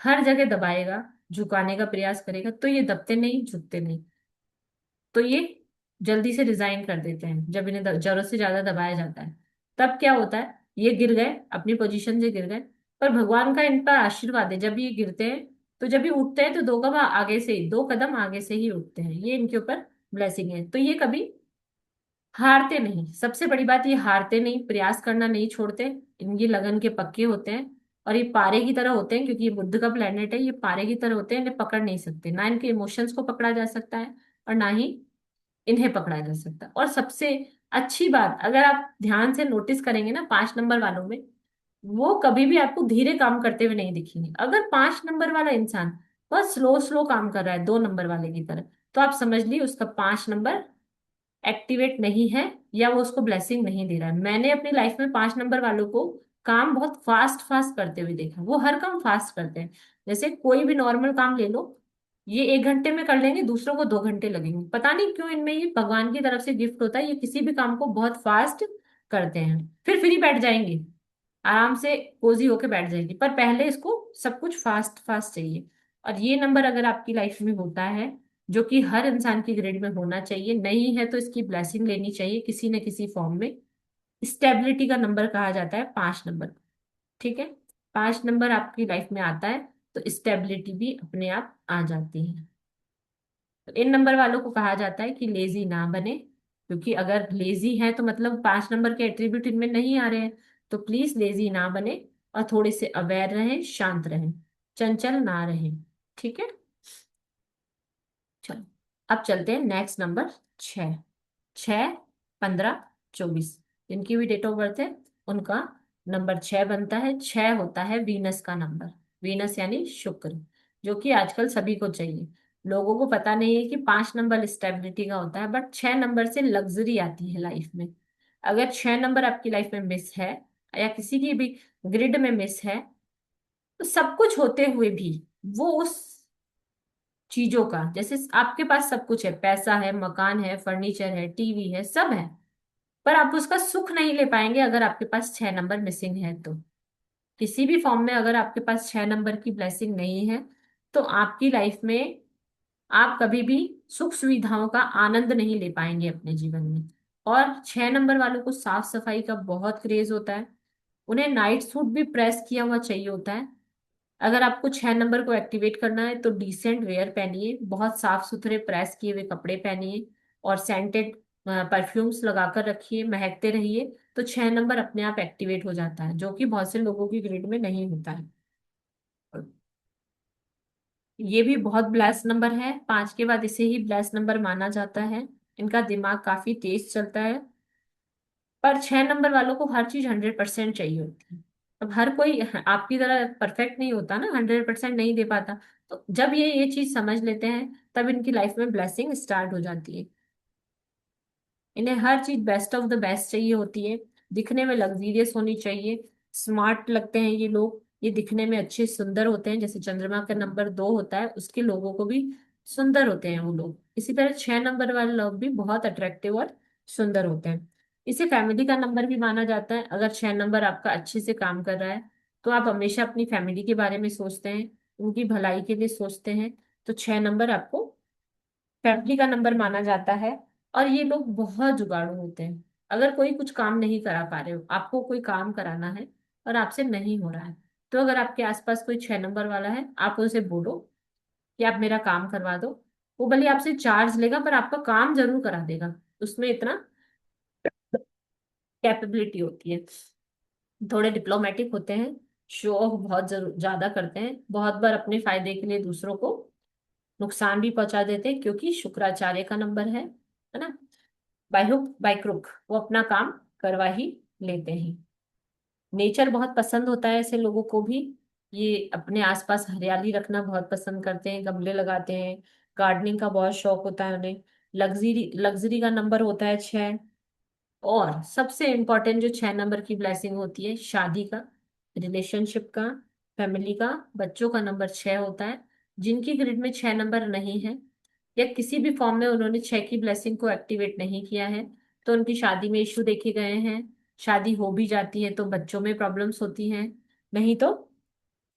हर जगह दबाएगा, झुकाने का प्रयास करेगा, तो ये दबते नहीं, झुकते नहीं। तो ये जल्दी से रिजाइन कर देते हैं जब इन्हें जरूरत से ज्यादा दबाया जाता है। तब क्या होता है, ये गिर गए, अपनी पोजीशन से गिर गए। पर भगवान का इन पर आशीर्वाद है, जब ये गिरते हैं तो जब ये उठते हैं तो 2 कदम आगे से ही उठते हैं। ये इनके ऊपर ब्लेसिंग है। तो ये कभी हारते नहीं। सबसे बड़ी बात, ये हारते नहीं, प्रयास करना नहीं छोड़ते। इनकी लगन के पक्के होते हैं। और ये पारे की तरह होते हैं, क्योंकि ये बुध का प्लेनेट है। ये पारे की तरह होते हैं, इन्हें पकड़ नहीं सकते। ना इनके इमोशंस को पकड़ा जा सकता है और ना ही इन्हें पकड़ा जा सकता है। और सबसे अच्छी बात, अगर आप ध्यान से नोटिस करेंगे ना 5 नंबर वालों में, वो कभी भी आपको धीरे काम करते हुए नहीं दिखेंगे। अगर 5 नंबर वाला इंसान बहुत स्लो स्लो काम कर रहा है 2 नंबर वाले की तरह, तो आप समझ लीजिए उसका 5 नंबर एक्टिवेट नहीं है, या वो उसको ब्लेसिंग नहीं दे रहा है। मैंने अपनी लाइफ में 5 नंबर वालों को काम बहुत फास्ट फास्ट करते हुए देखा। वो हर काम फास्ट करते हैं। जैसे कोई भी नॉर्मल काम ले लो, ये 1 घंटे में कर लेंगे, दूसरों को 2 घंटे लगेंगे। पता नहीं क्यों, इनमें ये भगवान की तरफ से गिफ्ट होता है। ये किसी भी काम को बहुत फास्ट करते हैं। फिर फ्री बैठ जाएंगे, आराम से कोजी होके बैठ जाएंगे, पर पहले इसको सब कुछ फास्ट फास्ट चाहिए। और ये नंबर अगर आपकी लाइफ में होता है, जो कि हर इंसान की ग्रिड में होना चाहिए, नहीं है तो इसकी ब्लेसिंग लेनी चाहिए किसी न किसी फॉर्म में। स्टेबिलिटी का नंबर कहा जाता है 5 नंबर। ठीक है, 5 नंबर आपकी लाइफ में आता है तो स्टेबिलिटी भी अपने आप आ जाती है। तो इन नंबर वालों को कहा जाता है कि लेजी ना बने, क्योंकि अगर लेजी है तो मतलब 5 नंबर के एट्रीब्यूट इनमें नहीं आ रहे हैं। तो प्लीज लेजी ना बने, और थोड़े से अवेयर रहें, शांत रहें, चंचल ना रहें। ठीक है, चलो अब चलते हैं नेक्स्ट नंबर 6। 6, 15, 24, जिनकी भी डेट ऑफ बर्थ है उनका नंबर 6 बनता है। 6 होता है वीनस का नंबर। वीनस यानी शुक्र, जो कि आजकल सभी को चाहिए। लोगों को पता नहीं है कि 5 नंबर स्टेबिलिटी का होता है, बट 6 नंबर से लग्जरी आती है लाइफ में। अगर 6 नंबर आपकी लाइफ में मिस है, या किसी की भी ग्रिड में मिस है, तो सब कुछ होते हुए भी वो उस चीजों का, जैसे आपके पास सब कुछ है, पैसा है, मकान है, फर्नीचर है, टीवी है, सब है, पर आप उसका सुख नहीं ले पाएंगे अगर आपके पास 6 नंबर मिसिंग है। तो किसी भी फॉर्म में अगर आपके पास 6 नंबर की ब्लेसिंग नहीं है, तो आपकी लाइफ में आप कभी भी सुख सुविधाओं का आनंद नहीं ले पाएंगे अपने जीवन में। और 6 नंबर वालों को साफ सफाई का बहुत क्रेज होता है। उन्हें नाइट सूट भी प्रेस किया हुआ चाहिए होता है। अगर आपको 6 नंबर को एक्टिवेट करना है तो डिसेंट वेयर पहनिए, बहुत साफ सुथरे प्रेस किए हुए कपड़े पहनिए और सेंटेड परफ्यूम्स लगाकर रखिए, महकते रहिए। तो 6 नंबर अपने आप एक्टिवेट हो जाता है, जो कि बहुत से लोगों की ग्रिड में नहीं होता है। ये भी बहुत ब्लेस्ड नंबर है, 5 के बाद इसे ही ब्लेस्ड नंबर माना जाता है। इनका दिमाग काफी तेज चलता है। पर 6 नंबर वालों को हर चीज 100% चाहिए होती है। अब हर कोई आपकी तरह परफेक्ट नहीं होता ना, 100% नहीं दे पाता। तो जब ये चीज समझ लेते हैं तब इनकी लाइफ में ब्लेसिंग स्टार्ट हो जाती है। इन्हें हर चीज बेस्ट ऑफ द बेस्ट चाहिए होती है। दिखने में लग्जरियस होनी चाहिए, स्मार्ट लगते हैं ये लोग, ये दिखने में अच्छे सुंदर होते हैं। जैसे चंद्रमा का नंबर 2 होता है, उसके लोगों को भी सुंदर होते हैं वो लोग। इसी तरह 6 नंबर वाले लोग भी बहुत अट्रैक्टिव और सुंदर होते हैं। इसे फैमिली का नंबर भी माना जाता है। अगर 6 नंबर आपका अच्छे से काम कर रहा है तो आप हमेशा अपनी फैमिली के बारे में सोचते हैं, उनकी भलाई के लिए सोचते हैं। तो 6 नंबर आपको फैमिली का नंबर माना जाता है। और ये लोग बहुत जुगाड़ू होते हैं। अगर कोई कुछ काम नहीं करा पा रहे हो, आपको कोई काम कराना है और आपसे नहीं हो रहा है, तो अगर आपके आसपास कोई 6 नंबर वाला है, आप उसे बोलो कि आप मेरा काम करवा दो। वो भले आपसे चार्ज लेगा पर आपका काम जरूर करा देगा। उसमें इतना कैपेबिलिटी होती है। थोड़े डिप्लोमेटिक होते हैं, शो ऑफ बहुत जरूर ज्यादा करते हैं, बहुत बार अपने फायदे के लिए दूसरों को नुकसान भी पहुंचा देते हैं, क्योंकि शुक्राचार्य का नंबर है ना। बाय हुक बाय क्रुक वो अपना काम करवा ही लेते हैं। नेचर बहुत पसंद होता है ऐसे लोगों को भी। ये अपने आसपास हरियाली रखना बहुत पसंद करते हैं, गमले लगाते हैं, गार्डनिंग का बहुत शौक होता है उन्हें। लग्जरी लग्जरी का नंबर होता है 6। और सबसे इम्पोर्टेंट जो 6 नंबर की ब्लेसिंग होती है, शादी का, रिलेशनशिप का, फैमिली का, बच्चों का नंबर 6 होता है। जिनकी ग्रिड में 6 नंबर नहीं है या किसी भी फॉर्म में उन्होंने 6 की ब्लेसिंग को एक्टिवेट नहीं किया है, तो उनकी शादी में इश्यू देखे गए हैं। शादी हो भी जाती है तो बच्चों में प्रॉब्लम्स होती हैं, नहीं तो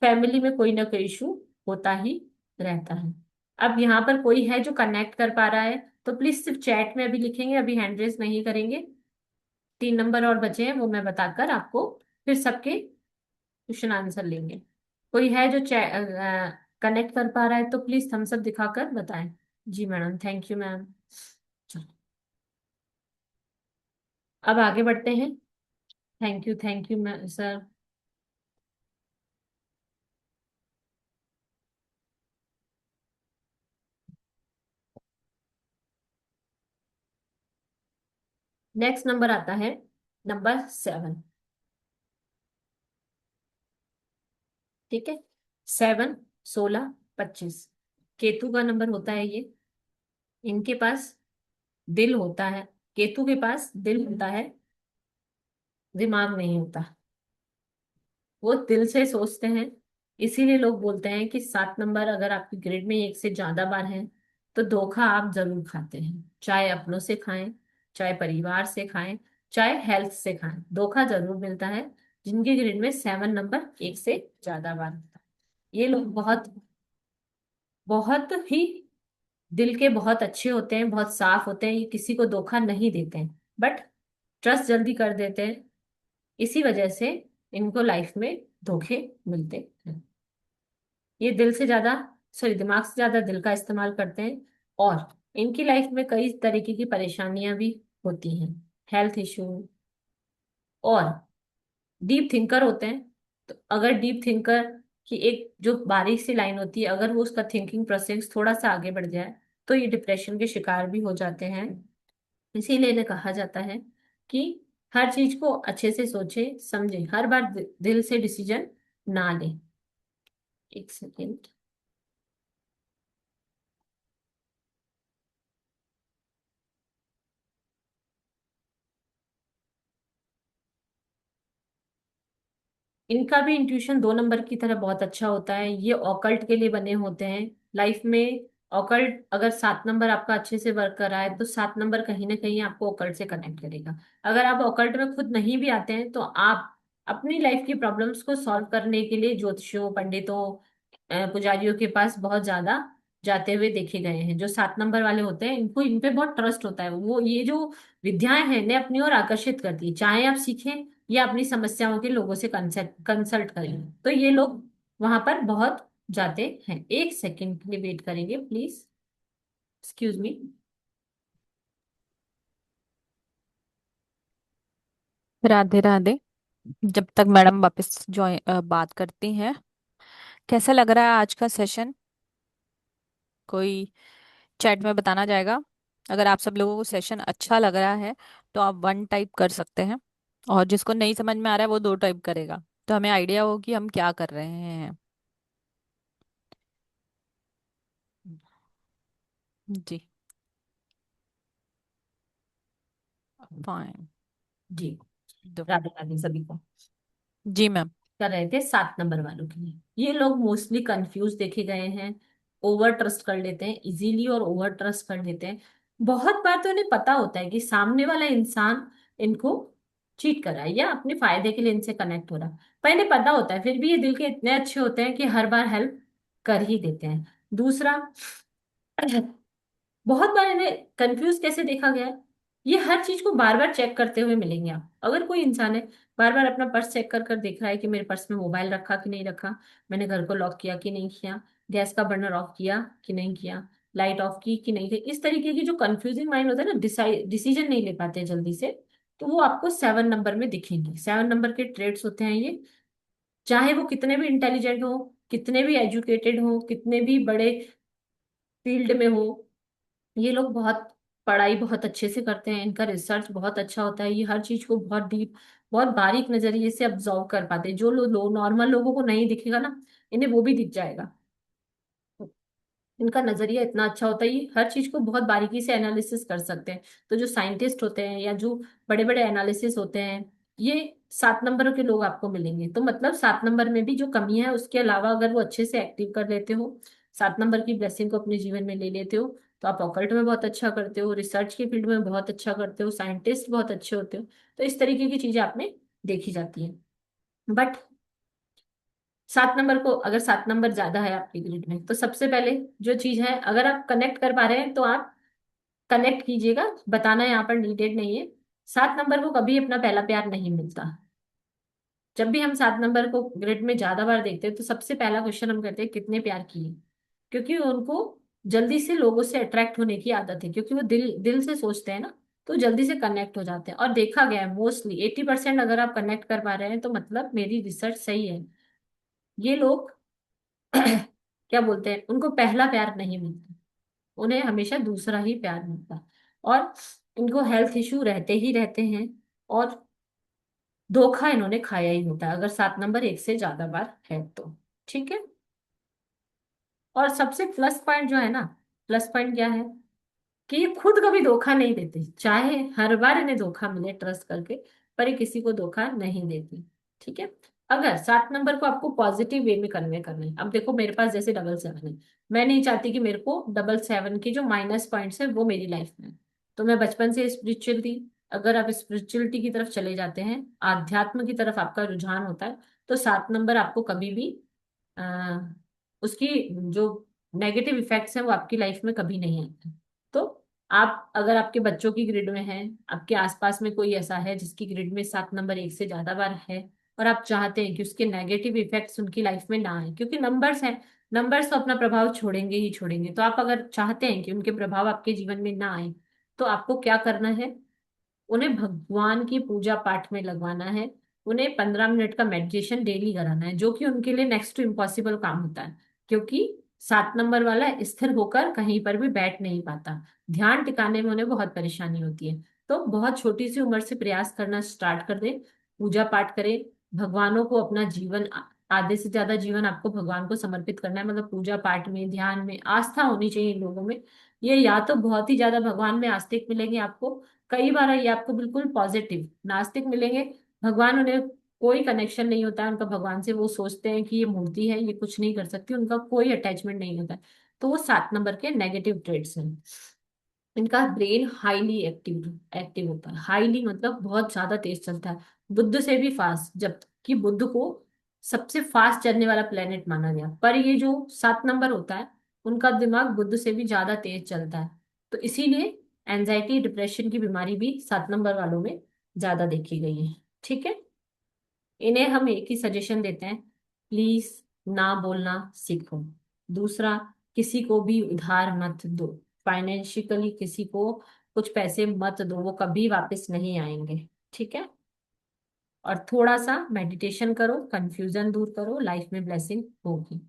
फैमिली में कोई ना कोई इशू होता ही रहता है। अब यहाँ पर कोई है जो कनेक्ट कर पा रहा है तो प्लीज सिर्फ चैट में अभी लिखेंगे, अभी हैंड रेज नहीं करेंगे। 3 नंबर और बचे हैं, वो मैं बताकर आपको फिर सबके क्वेश्चन आंसर लेंगे। कोई है जो कनेक्ट कर पा रहा है तो प्लीज थम्स अप दिखाकर बताएं। जी मैडम, थैंक यू मैम। चलो, अब आगे बढ़ते हैं। Thank you ma'am sir. Next number आता है नंबर 7। ठीक है, 7, 16, 25 केतु का नंबर होता है ये। इनके पास दिल होता है, केतु के पास दिल होता है, दिमाग नहीं होता। वो दिल से सोचते हैं। इसीलिए लोग बोलते हैं कि 7 नंबर अगर आपकी ग्रिड में एक से ज्यादा बार है तो धोखा आप जरूर खाते हैं। चाहे अपनों से खाएं, चाहे परिवार से खाएं, चाहे हेल्थ से खाएं, धोखा जरूर मिलता है। जिनकी ग्रिड में 7 नंबर एक से ज्यादा बार होता है, ये लोग बहुत बहुत ही दिल के बहुत अच्छे होते हैं, बहुत साफ होते हैं। ये किसी को धोखा नहीं देते हैं, बट ट्रस्ट जल्दी कर देते हैं। इसी वजह से इनको लाइफ में धोखे मिलते हैं। ये दिल से ज्यादा, सॉरी, दिमाग से ज्यादा दिल का इस्तेमाल करते हैं। और इनकी लाइफ में कई तरीके की परेशानियां भी होती हैं, हेल्थ इशू। और डीप थिंकर होते हैं। तो अगर डीप थिंकर की एक जो बारीक सी लाइन होती है, अगर वो उसका थिंकिंग प्रोसेस थोड़ा सा आगे बढ़ जाए तो ये डिप्रेशन के शिकार भी हो जाते हैं। इसीलिए इन्हें कहा जाता है कि हर चीज को अच्छे से सोचे समझे, हर बार दिल से डिसीजन ना ले। एक सेकेंड। इनका भी इंट्यूशन 2 नंबर की तरह बहुत अच्छा होता है। ये ऑकल्ट के लिए बने होते हैं लाइफ में। ऑकल्ट अगर 7 नंबर आपका अच्छे से वर्क कर रहा है तो 7 नंबर कहीं ना कहीं आपको ऑकल्ट से कनेक्ट करेगा। अगर आप ऑकल्ट में खुद नहीं भी आते हैं तो आप अपनी लाइफ की प्रॉब्लम्स को सॉल्व करने के लिए ज्योतिषियों, पंडितों, पुजारियों के पास बहुत ज्यादा जाते हुए देखे गए हैं। जो 7 नंबर वाले होते हैं इनको इन पे बहुत ट्रस्ट होता है, वो ये जो विद्याएं हैं इन्हें अपनी ओर आकर्षित करती है, चाहे आप सीखें या अपनी समस्याओं के लोगों से कंसल्ट कंसल्ट करें, तो ये लोग वहां पर बहुत जाते हैं। एक सेकंड के लिए वेट करेंगे please, excuse me. Radhe Radhe. जब तक मैडम वापस ज्वाइन बात करती हैं, कैसा लग रहा है आज का सेशन? कोई चैट में बताना जाएगा। अगर आप सब लोगों को सेशन अच्छा लग रहा है तो आप 1 टाइप कर सकते हैं, और जिसको नहीं समझ में आ रहा है वो 2 टाइप करेगा, तो हमें आइडिया हो कि हम क्या कर रहे हैं। जी। फाइन। जी, दो। राधे राधे सभी को। जी मैम। कर रहे थे 7 नंबर वालों के लिए, ये लोग मोस्टली कंफ्यूज देखे गए हैं, ओवर ट्रस्ट कर लेते हैं इजीली और ओवर ट्रस्ट कर लेते हैं। बहुत बार तो इन्हें पता होता है कि सामने वाला इंसान इनको चीट कर रहा है या अपने फायदे के लिए इनसे कनेक्ट हो रहा है, पर इन्हें पता होता है, फिर भी ये दिल के इतने अच्छे होते हैं कि हर बार हेल्प कर ही देते हैं। दूसरा, बहुत बार इन्हें कंफ्यूज कैसे देखा गया है, ये हर चीज को बार बार चेक करते हुए मिलेंगे आप। अगर कोई इंसान है बार बार अपना पर्स चेक कर कर देख रहा है कि मेरे पर्स में मोबाइल रखा कि नहीं रखा, मैंने घर को लॉक किया कि नहीं किया, गैस का बर्नर ऑफ किया कि नहीं किया, लाइट ऑफ की कि नहीं की, इस तरीके की जो कंफ्यूजिंग माइंड होता है ना, डिसीजन नहीं ले पाते हैं जल्दी से, तो वो आपको 7 नंबर में दिखेंगे। 7 नंबर के ट्रेड्स होते हैं ये, चाहे वो कितने भी इंटेलिजेंट हो, कितने भी एजुकेटेड हो, कितने भी बड़े फील्ड में हो, ये लोग बहुत पढ़ाई बहुत अच्छे से करते हैं, इनका रिसर्च बहुत अच्छा होता है, ये हर चीज को बहुत डीप, बहुत बारीक नजरिए से ऑब्जर्व कर पाते हैं। जो नॉर्मल लोगों को नहीं दिखेगा ना, इन्हें वो भी दिख जाएगा। इनका नजरिया इतना अच्छा होता है, ये हर चीज को बहुत बारीकी से एनालिसिस कर सकते हैं। तो जो साइंटिस्ट होते हैं या जो बड़े बड़े एनालिसिस होते हैं, ये 7 नंबरों के लोग आपको मिलेंगे। तो मतलब 7 नंबर में भी जो कमी है उसके अलावा अगर वो अच्छे से एक्टिव कर लेते हो, 7 नंबर की ब्लेसिंग को अपने जीवन में ले लेते हो, तो आप ऑकल्ट में बहुत अच्छा करते हो, रिसर्च की फील्ड में बहुत अच्छा करते हो, साइंटिस्ट बहुत अच्छे होते हो। तो इस तरीके की चीजें आप में देखी जाती हैं। बट 7 नंबर को, अगर 7 नंबर ज्यादा है आपके ग्रिड में, तो सबसे पहले जो चीज है, अगर आप कनेक्ट कर पा रहे हैं तो आप कनेक्ट कीजिएगा, बताना यहाँ पर नीडेड नहीं है। 7 नंबर को कभी अपना पहला प्यार नहीं मिलता। जब भी हम 7 नंबर को ग्रिड में ज्यादा बार देखते हैं तो सबसे पहला क्वेश्चन हम करते हैं कितने प्यार किए, क्योंकि उनको जल्दी से लोगों से अट्रैक्ट होने की आदत है, क्योंकि वो दिल दिल से सोचते हैं ना, तो जल्दी से कनेक्ट हो जाते हैं। और देखा गया है मोस्टली 80% अगर आप कनेक्ट कर पा रहे हैं तो मतलब मेरी रिसर्च सही है। ये लोग क्या बोलते हैं, उनको पहला प्यार नहीं मिलता, उन्हें हमेशा दूसरा ही प्यार मिलता है। और इनको हेल्थ इश्यू रहते ही रहते हैं, और धोखा इन्होंने खाया ही होता है अगर 7 नंबर एक से ज्यादा बार है तो। ठीक है। और सबसे प्लस पॉइंट जो है ना, प्लस पॉइंट क्या है कि ये खुद कभी धोखा नहीं देते, चाहे हर बार इन्हें धोखा मिले ट्रस्ट करके, पर ये किसी को धोखा नहीं देती। ठीक है। अगर 7 नंबर को आपको पॉजिटिव वे में कन्वे करना है, अब देखो मेरे पास जैसे डबल सेवन है, मैं नहीं चाहती कि मेरे को डबल सेवन के जो माइनस पॉइंट्स है वो मेरी लाइफ में है। तो मैं बचपन से स्पिरिचुअल थी, अगर आप स्पिरिचुअलिटी की तरफ चले जाते हैं, आध्यात्म की तरफ आपका रुझान होता है, तो 7 नंबर आपको कभी भी आ, उसकी जो नेगेटिव इफेक्ट्स हैं वो आपकी लाइफ में कभी नहीं आते। तो आप अगर आपके बच्चों की ग्रिड में हैं, आपके आसपास में कोई ऐसा है जिसकी ग्रिड में 7 नंबर एक से ज्यादा बार है, और आप चाहते हैं कि उसके नेगेटिव इफेक्ट्स उनकी लाइफ में ना आए, क्योंकि नंबर्स हैं, नंबर्स तो अपना प्रभाव छोड़ेंगे ही छोड़ेंगे, तो आप अगर चाहते हैं कि उनके प्रभाव आपके जीवन में ना आए, तो आपको क्या करना है, उन्हें भगवान की पूजा पाठ में लगवाना है, उन्हें 15 मिनट का मेडिटेशन डेली कराना है, जो कि उनके लिए नेक्स्ट टू इम्पॉसिबल काम होता है, क्योंकि 7 नंबर वाला स्थिर होकर कहीं पर भी बैठ नहीं पाता, ध्यान टिकाने में उन्हें बहुत परेशानी होती है। तो बहुत छोटी सी उम्र से प्रयास करना स्टार्ट कर दे, पूजा पाठ करें, भगवानों को अपना जीवन, आधे से ज्यादा जीवन आपको भगवान को समर्पित करना है, मतलब पूजा पाठ में, ध्यान में आस्था होनी चाहिए इन लोगों में। ये या तो बहुत ही ज्यादा भगवान में आस्तिक मिलेंगे आपको, कई बार ये आपको बिल्कुल पॉजिटिव नास्तिक मिलेंगे, भगवान उन्हें कोई कनेक्शन नहीं होता है उनका भगवान से, वो सोचते हैं कि ये मूर्ति है, ये कुछ नहीं कर सकती, उनका कोई अटैचमेंट नहीं होता है। तो वो 7 नंबर के नेगेटिव ट्रेड्स हैं। इनका ब्रेन हाईली एक्टिव एक्टिव होता है, हाईली मतलब बहुत ज्यादा तेज चलता है, बुद्ध से भी फास्ट, जबकि बुद्ध को सबसे फास्ट चलने वाला प्लेनेट माना गया, पर ये जो 7 नंबर होता है उनका दिमाग बुद्ध से भी ज्यादा तेज चलता है। तो इसीलिए एंजाइटी डिप्रेशन की बीमारी भी 7 नंबर वालों में ज्यादा देखी गई है। ठीक है। इन्हें हम एक ही सजेशन देते हैं, प्लीज ना बोलना सीखो। दूसरा, किसी को भी उधार मत दो। फाइनेंशियली किसी को कुछ पैसे मत दो, वो कभी वापस नहीं आएंगे। ठीक है। और थोड़ा सा मेडिटेशन करो, कंफ्यूजन दूर करो, लाइफ में ब्लेसिंग होगी।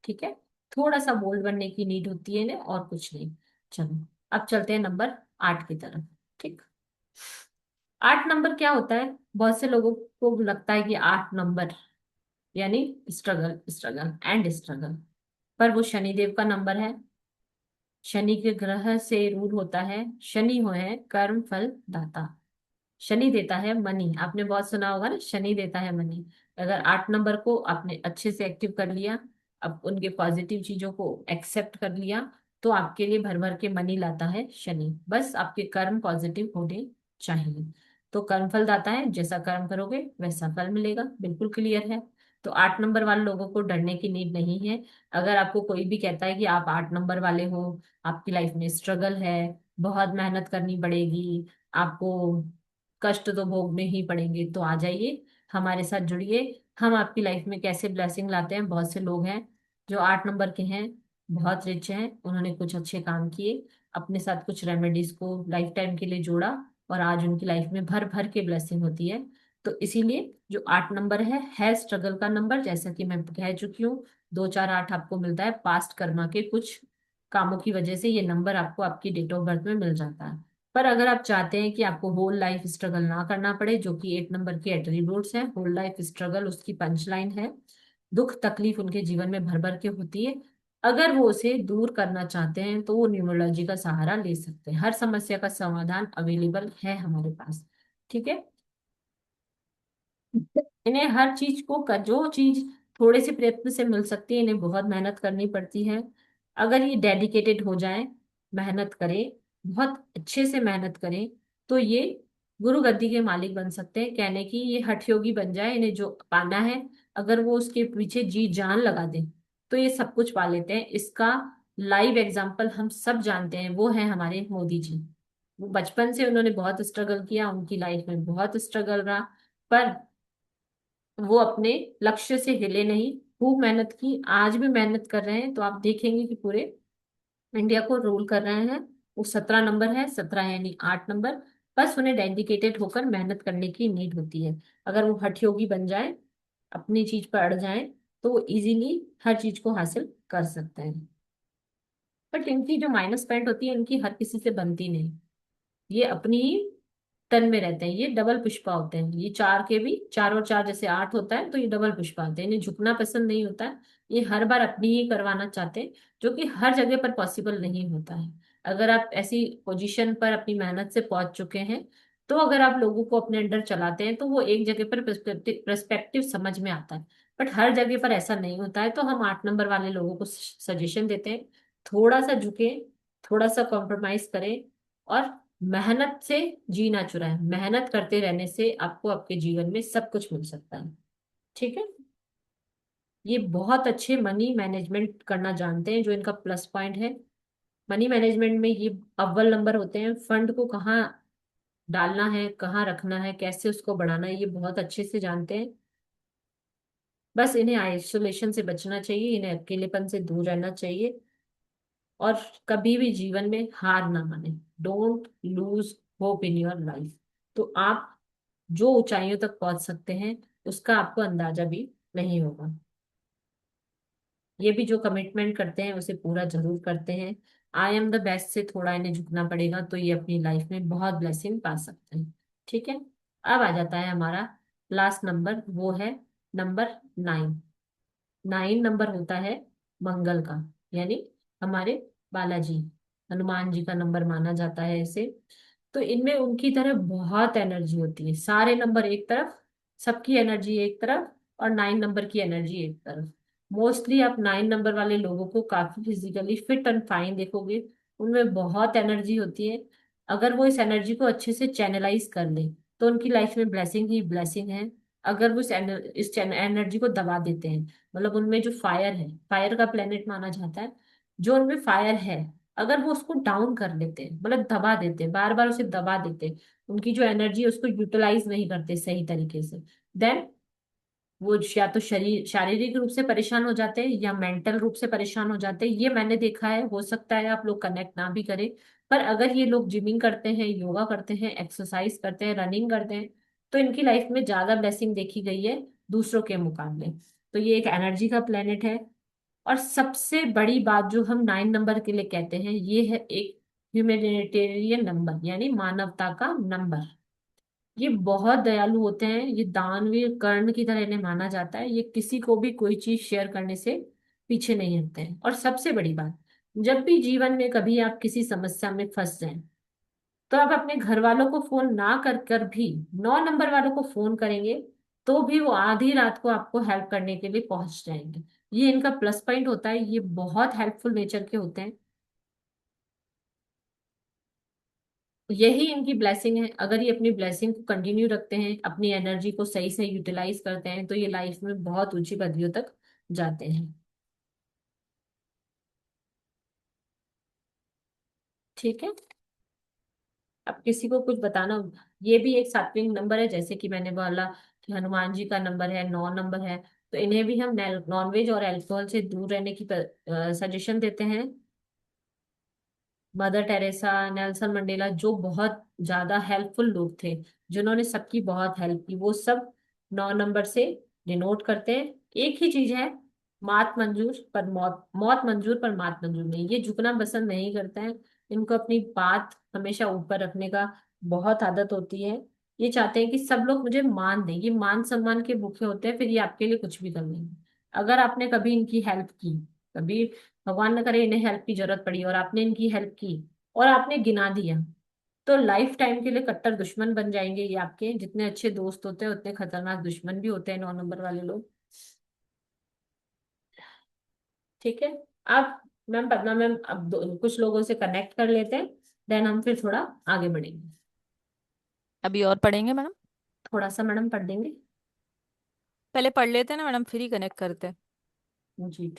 ठीक है। थोड़ा सा बोल्ड बनने की नीड होती है ना, और कुछ नहीं। चलो, अब चलते हैं नंबर 8 की तरफ। ठीक। 8 नंबर क्या होता है? बहुत से लोगों को लगता है कि 8 नंबर यानी स्ट्रगल, स्ट्रगल एंड स्ट्रगल। पर वो शनिदेव का नंबर है। शनि के ग्रह से रूल होता है। शनि हो है कर्म फल दाता। शनि देता है मनी। आपने बहुत सुना होगा ना, शनि देता है मनी। अगर 8 नंबर को आपने अच्छे से एक्टिव कर लिया, अब उनके पॉजिटिव चीजों को एक्सेप्ट कर लिया, तो आपके लिए भर भर के मनी लाता है शनि। बस आपके कर्म पॉजिटिव होने चाहिए। तो कर्म फल दाता है, जैसा कर्म करोगे वैसा फल मिलेगा, बिल्कुल क्लियर है। तो 8 नंबर वाले लोगों को डरने की नीड नहीं है। अगर आपको कोई भी कहता है कि आप 8 नंबर वाले हो, आपकी लाइफ में स्ट्रगल है, बहुत मेहनत करनी पड़ेगी, आपको कष्ट तो भोगने ही पड़ेंगे, तो आ जाइए हमारे साथ जुड़िए। हम आपकी लाइफ में कैसे ब्लेसिंग लाते हैं। बहुत से लोग हैं जो 8 नंबर के हैं, बहुत रिच हैं, उन्होंने कुछ अच्छे काम किए, अपने साथ कुछ रेमेडीज को लाइफ टाइम के लिए जोड़ा, और आज उनकी लाइफ में भर भर के ब्लेसिंग होती है। तो इसीलिए जो 8 नंबर है स्ट्रगल का नंबर, जैसा कि मैं कह चुकी हूँ। 2 4 8 आपको मिलता है पास्ट कर्मा के कुछ कामों की वजह से, ये नंबर आपको आपकी डेट ऑफ बर्थ में मिल जाता है। पर अगर आप चाहते हैं कि आपको होल लाइफ स्ट्रगल ना करना पड़े, जो कि 8 नंबर के एट्रीब्यूट्स हैं, होल लाइफ स्ट्रगल उसकी पंचलाइन है, दुख तकलीफ उनके जीवन में भर भर के होती है, अगर वो उसे दूर करना चाहते हैं तो वो न्यूमरोलॉजी का सहारा ले सकते हैं। हर समस्या का समाधान अवेलेबल है हमारे पास। ठीक है। इन्हें हर चीज को जो चीज थोड़े से प्रयत्न से मिल सकती है, इन्हें बहुत मेहनत करनी पड़ती है। अगर ये डेडिकेटेड हो जाए, मेहनत करें, बहुत अच्छे से मेहनत करें, तो ये गुरु गद्दी के मालिक बन सकते हैं। कहने की ये हठ योगी बन जाए, इन्हें जो पाना है अगर वो उसके पीछे जी जान लगा दें, तो ये सब कुछ पा लेते हैं। इसका लाइव एग्जाम्पल हम सब जानते हैं, वो है हमारे मोदी जी। वो बचपन से उन्होंने बहुत स्ट्रगल किया, उनकी लाइफ में बहुत स्ट्रगल रहा, पर वो अपने लक्ष्य से हिले नहीं, खूब मेहनत की, आज भी मेहनत कर रहे हैं। तो आप देखेंगे कि पूरे इंडिया को रूल कर रहे हैं। वो 17 नंबर है, 17 यानी 8 नंबर। बस उन्हें डेडिकेटेड होकर मेहनत करने की नीड होती है। अगर वो हठयोगी बन जाए, अपनी चीज पर अड़ जाए, तो वो इजीली हर चीज को हासिल कर सकते हैं। बट इनकी जो माइनस पॉइंट होती है, इनकी हर किसी से बनती नहीं। ये अपनी ही तन में रहते हैं। ये डबल पुष्पा होते हैं। ये 4 के भी 4 और 4 जैसे 8 होता है, तो ये डबल पुष्पा होते हैं। इन्हें झुकना पसंद नहीं होता है। ये हर बार अपनी ही करवाना चाहते हैं, जो कि हर जगह पर पॉसिबल नहीं होता है। अगर आप ऐसी पोजीशन पर अपनी मेहनत से पहुंच चुके हैं, तो अगर आप लोगों को अपने अंडर चलाते हैं, तो वो एक जगह पर पर्सपेक्टिव समझ में आता है। बट हर जगह पर ऐसा नहीं होता है। तो हम 8 नंबर वाले लोगों को सजेशन देते हैं, थोड़ा सा झुके, थोड़ा सा कॉम्प्रोमाइज करें, और मेहनत से जीना चुराए। मेहनत करते रहने से आपको आपके जीवन में सब कुछ मिल सकता है। ठीक है। ये बहुत अच्छे मनी मैनेजमेंट करना जानते हैं, जो इनका प्लस पॉइंट है। मनी मैनेजमेंट में ये अव्वल नंबर होते हैं। फंड को कहाँ डालना है, कहाँ रखना है, कैसे उसको बढ़ाना है, ये बहुत अच्छे से जानते हैं। बस इन्हें आइसोलेशन से बचना चाहिए, इन्हें अकेलेपन से दूर रहना चाहिए, और कभी भी जीवन में हार ना माने। Don't lose hope in your life. तो आप जो ऊंचाइयों तक पहुंच सकते हैं, उसका आपको अंदाजा भी नहीं होगा। ये भी जो कमिटमेंट करते हैं उसे पूरा जरूर करते हैं। आई एम द बेस्ट से थोड़ा इन्हें झुकना पड़ेगा, तो ये अपनी लाइफ में बहुत ब्लेसिंग पा सकते हैं। ठीक है। अब आ जाता है हमारा लास्ट नंबर, वो है नंबर 9। 9 नंबर होता है मंगल का, यानी हमारे बालाजी, हनुमान जी का नंबर माना जाता है इसे। तो इनमें उनकी तरह बहुत एनर्जी होती है। सारे नंबर एक तरफ, सबकी एनर्जी एक तरफ, और 9 नंबर की एनर्जी एक तरफ। मोस्टली आप 9 नंबर वाले लोगों को काफी फिजिकली फिट एंड फाइन देखोगे। उनमें बहुत एनर्जी होती है। अगर वो इस एनर्जी को अच्छे से चैनलाइज कर ले, तो उनकी लाइफ में ब्लेसिंग ही ब्लेसिंग है। अगर वो इस एनर्जी को दबा देते हैं, मतलब उनमें जो फायर है, फायर का प्लेनेट माना जाता है, जो उनमें फायर है, अगर वो उसको डाउन कर लेते हैं, मतलब दबा देते हैं, बार बार उसे दबा देते हैं, उनकी जो एनर्जी है उसको यूटिलाइज नहीं करते सही तरीके से, देन वो या तो शरीर शारीरिक रूप से परेशान हो जाते हैं या मेंटल रूप से परेशान हो जाते हैं। ये मैंने देखा है, हो सकता है आप लोग कनेक्ट ना भी करें, पर अगर ये लोग जिमिंग करते हैं, योगा करते हैं, एक्सरसाइज करते हैं, रनिंग करते हैं, तो इनकी लाइफ में ज्यादा ब्लेसिंग देखी गई है दूसरों के मुकाबले। तो ये एक एनर्जी का प्लेनेट है। और सबसे बड़ी बात जो हम 9 नंबर के लिए कहते हैं, ये है एक ह्यूमैनिटेरियन नंबर, यानी मानवता का नंबर। ये बहुत दयालु होते हैं, ये दानवीर कर्ण की तरह इन्हें माना जाता है, ये किसी को भी कोई चीज शेयर करने से पीछे नहीं हटते हैं। और सबसे बड़ी बात, जब भी जीवन में कभी आप किसी समस्या में फंस जाएं, तो आप अपने घर वालों को फोन ना कर कर भी 9 नंबर वालों को फोन करेंगे, तो भी वो आधी रात को आपको हेल्प करने के लिए पहुंच जाएंगे। ये इनका प्लस पॉइंट होता है, ये बहुत हेल्पफुल नेचर के होते हैं। यही इनकी ब्लेसिंग है। अगर ये अपनी ब्लेसिंग को कंटिन्यू रखते हैं, अपनी एनर्जी को सही से यूटिलाइज करते हैं, तो ये लाइफ में बहुत ऊंची पदवियों तक जाते हैं। ठीक है। अब किसी को कुछ बताना, ये भी एक सात्विक नंबर है, जैसे कि मैंने बोला कि हनुमान जी का नंबर है, 9 नंबर है। तो इन्हें भी हम नॉनवेज और अल्कोहल से दूर रहने की सजेशन देते हैं। मदर टेरेसा, नेल्सन मंडेला, जो बहुत ज्यादा हेल्पफुल लोग थे, जिन्होंने सबकी बहुत हेल्प की, वो सब 9 नंबर से डिनोट करते हैं। एक ही चीज है, मात मंजूर पर मौत, मौत मंजूर पर मात मंजूर नहीं। ये झुकना पसंद नहीं करते हैं, इनको अपनी बात हमेशा ऊपर रखने का बहुत आदत होती है। ये चाहते हैं कि सब लोग मुझे मान दें, ये मान सम्मान के भूखे होते हैं, फिर ये आपके लिए कुछ भी कर लेंगे। अगर आपने कभी इनकी हेल्प की, कभी भगवान न करे इन्हें हेल्प की जरूरत पड़ी और आपने इनकी हेल्प की और आपने गिना दिया, तो लाइफ टाइम के लिए कट्टर दुश्मन बन जाएंगे ये आपके। जितने अच्छे दोस्त होते हैं उतने खतरनाक दुश्मन भी होते हैं 9 नंबर वाले लोग। ठीक है। अब मैम पद्मा मैम, अब कुछ लोगों से कनेक्ट कर लेते हैं, देन हम फिर थोड़ा आगे बढ़ेंगे। अभी और पढ़ेंगे मैडम? थोड़ा सा मैडम पढ़ देंगे। पहले पढ़ लेते हैं ना मैडम, फिर ही कनेक्ट करते हैं। जी।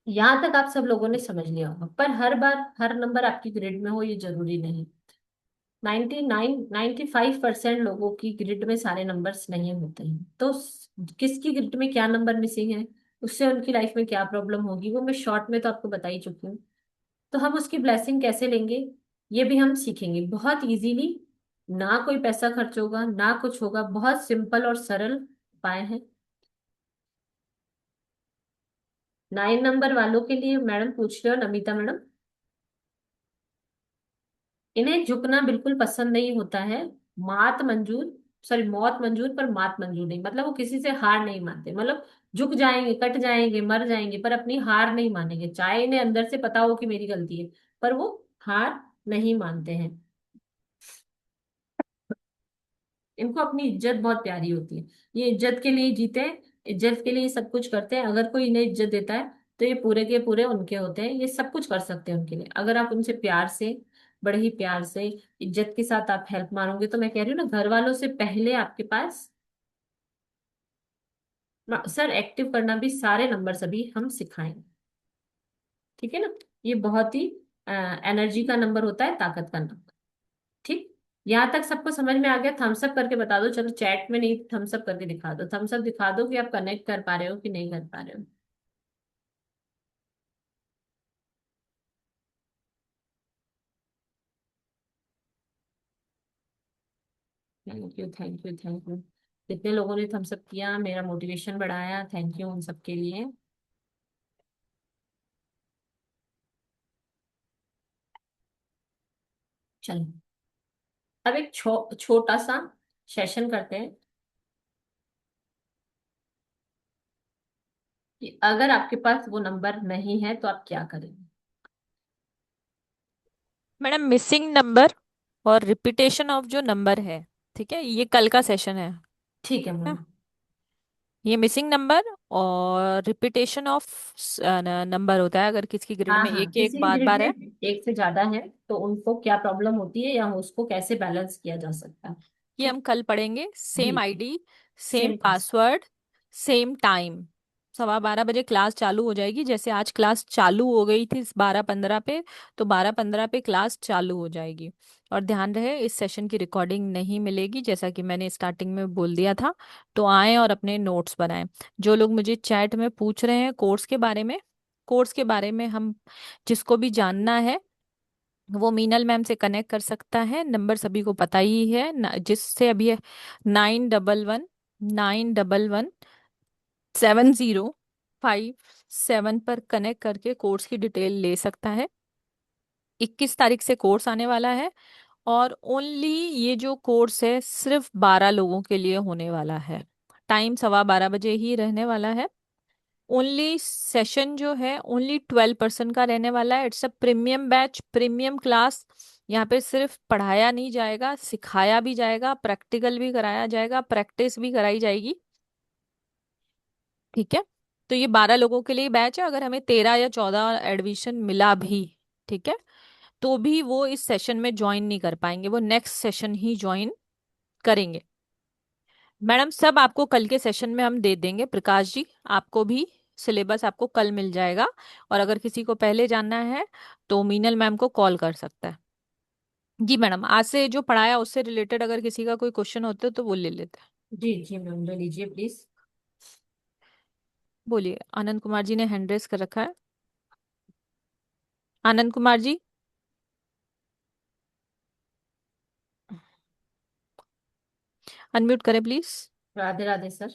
यहाँ तक आप सब लोगों ने समझ लिया होगा, पर हर बार हर नंबर आपकी ग्रिड में हो ये जरूरी नहीं। 95% लोगों की ग्रिड में सारे नंबर्स नहीं होते हैं। तो किसकी ग्रिड में क्या नंबर मिसिंग है, उससे उनकी लाइफ में क्या प्रॉब्लम होगी, वो मैं शॉर्ट में तो आपको बता ही चुकी हूँ। तो हम उसकी ब्लेसिंग कैसे लेंगे, ये भी हम सीखेंगे बहुत इजीली। ना कोई पैसा खर्च होगा, ना कुछ होगा, बहुत सिंपल और सरल उपाय है। 9 नंबर वालों के लिए मैडम पूछ रहे हो, नमिता मैडम, इन्हें झुकना बिल्कुल पसंद नहीं होता है। मात मंजूर, सॉरी मौत मंजूर पर मात मंजूर नहीं, मतलब वो किसी से हार नहीं मानते, मतलब झुक जाएंगे, कट जाएंगे, मर जाएंगे, पर अपनी हार नहीं मानेंगे, चाहे इन्हें अंदर से पता हो कि मेरी गलती है, पर वो हार नहीं मानते हैं। इनको अपनी इज्जत बहुत प्यारी होती है, ये इज्जत के लिए जीते हैं, इज्जत के लिए सब कुछ करते हैं। अगर कोई इन्हें इज्जत देता है, तो ये पूरे के पूरे उनके होते हैं, ये सब कुछ कर सकते हैं उनके लिए। अगर आप उनसे प्यार से, बड़े ही प्यार से, इज्जत के साथ आप हेल्प मांगोगे, तो मैं कह रही हूँ ना, घर वालों से पहले आपके पास सर एक्टिव करना भी सारे नंबर सभी हम सिखाएंगे। ठीक है ना। ये बहुत ही एनर्जी का नंबर होता है, ताकत का नंबर। ठीक। यहाँ तक सबको समझ में आ गया? थम्स अप करके बता दो, चलो चैट में नहीं, थम्स अप करके दिखा दो, थम्स अप दिखा दो कि आप कनेक्ट कर पा रहे हो कि नहीं कर पा रहे हो। Thank you, thank you, thank you. जितने लोगों ने थम्स अप किया, मेरा मोटिवेशन बढ़ाया, थैंक यू उन सबके लिए। चलो, अब एक छोटा सा सेशन करते हैं कि अगर आपके पास वो नंबर नहीं है तो आप क्या करेंगे। मैडम मिसिंग नंबर और रिपीटेशन ऑफ जो नंबर है, ठीक है, ये कल का सेशन है ठीक है ना? मैम। ये मिसिंग नंबर और रिपीटेशन ऑफ नंबर होता है, अगर किसी की ग्रिड हाँ में हाँ, एक एक किसी बार ग्रिड बार में है। एक से ज्यादा है, तो उनको क्या प्रॉब्लम होती है या उसको कैसे बैलेंस किया जा सकता है। ये हम ठीक। कल पढ़ेंगे। जी। सेम आईडी, सेम सेम पास। पासवर्ड, सेम टाइम, 12:15 बजे क्लास चालू हो जाएगी। जैसे आज क्लास चालू हो गई थी 12:15 पे, तो 12:15 पे क्लास चालू हो जाएगी। और ध्यान रहे, इस सेशन की रिकॉर्डिंग नहीं मिलेगी, जैसा कि मैंने स्टार्टिंग में बोल दिया था। तो आएं और अपने नोट्स बनाएं। जो लोग मुझे चैट में पूछ रहे हैं कोर्स के बारे में हम जिसको भी जानना है वो मीनल मैम से कनेक्ट कर सकता है। नंबर सभी को पता ही है जिससे अभी 9111 पर कनेक्ट करके कोर्स की डिटेल ले सकता है। 21 तारीख से कोर्स आने वाला है, और ओनली ये जो कोर्स है सिर्फ 12 लोगों के लिए होने वाला है। टाइम 12:15 बजे ही रहने वाला है। ओनली सेशन जो है ओनली 12% का रहने वाला है। It's a premium batch, premium class. यहाँ पे सिर्फ पढ़ाया नहीं जाएगा, सिखाया भी जाएगा, प्रैक्टिकल भी कराया जाएगा, प्रैक्टिस भी कराई जाएगी। ठीक है। तो ये 12 लोगों के लिए बैच है। अगर हमें 13 या 14 एडमिशन मिला भी, ठीक है, तो भी वो इस सेशन में ज्वाइन नहीं कर पाएंगे, वो नेक्स्ट सेशन ही ज्वाइन करेंगे। मैडम सब आपको कल के सेशन में हम दे देंगे। प्रकाश जी, आपको भी सिलेबस आपको कल मिल जाएगा। और अगर किसी को पहले जानना है तो मीनल मैम को कॉल कर सकता है। जी मैडम, आज से जो पढ़ाया उससे रिलेटेड अगर किसी का कोई क्वेश्चन होता है तो वो ले लेते हैं। जी जी मैम, ले लीजिए प्लीज। बोलिए। आनंद कुमार जी ने हैंड रेस कर रखा है। आनंद कुमार जी, अनम्यूट करें please. Radhe Radhe sir.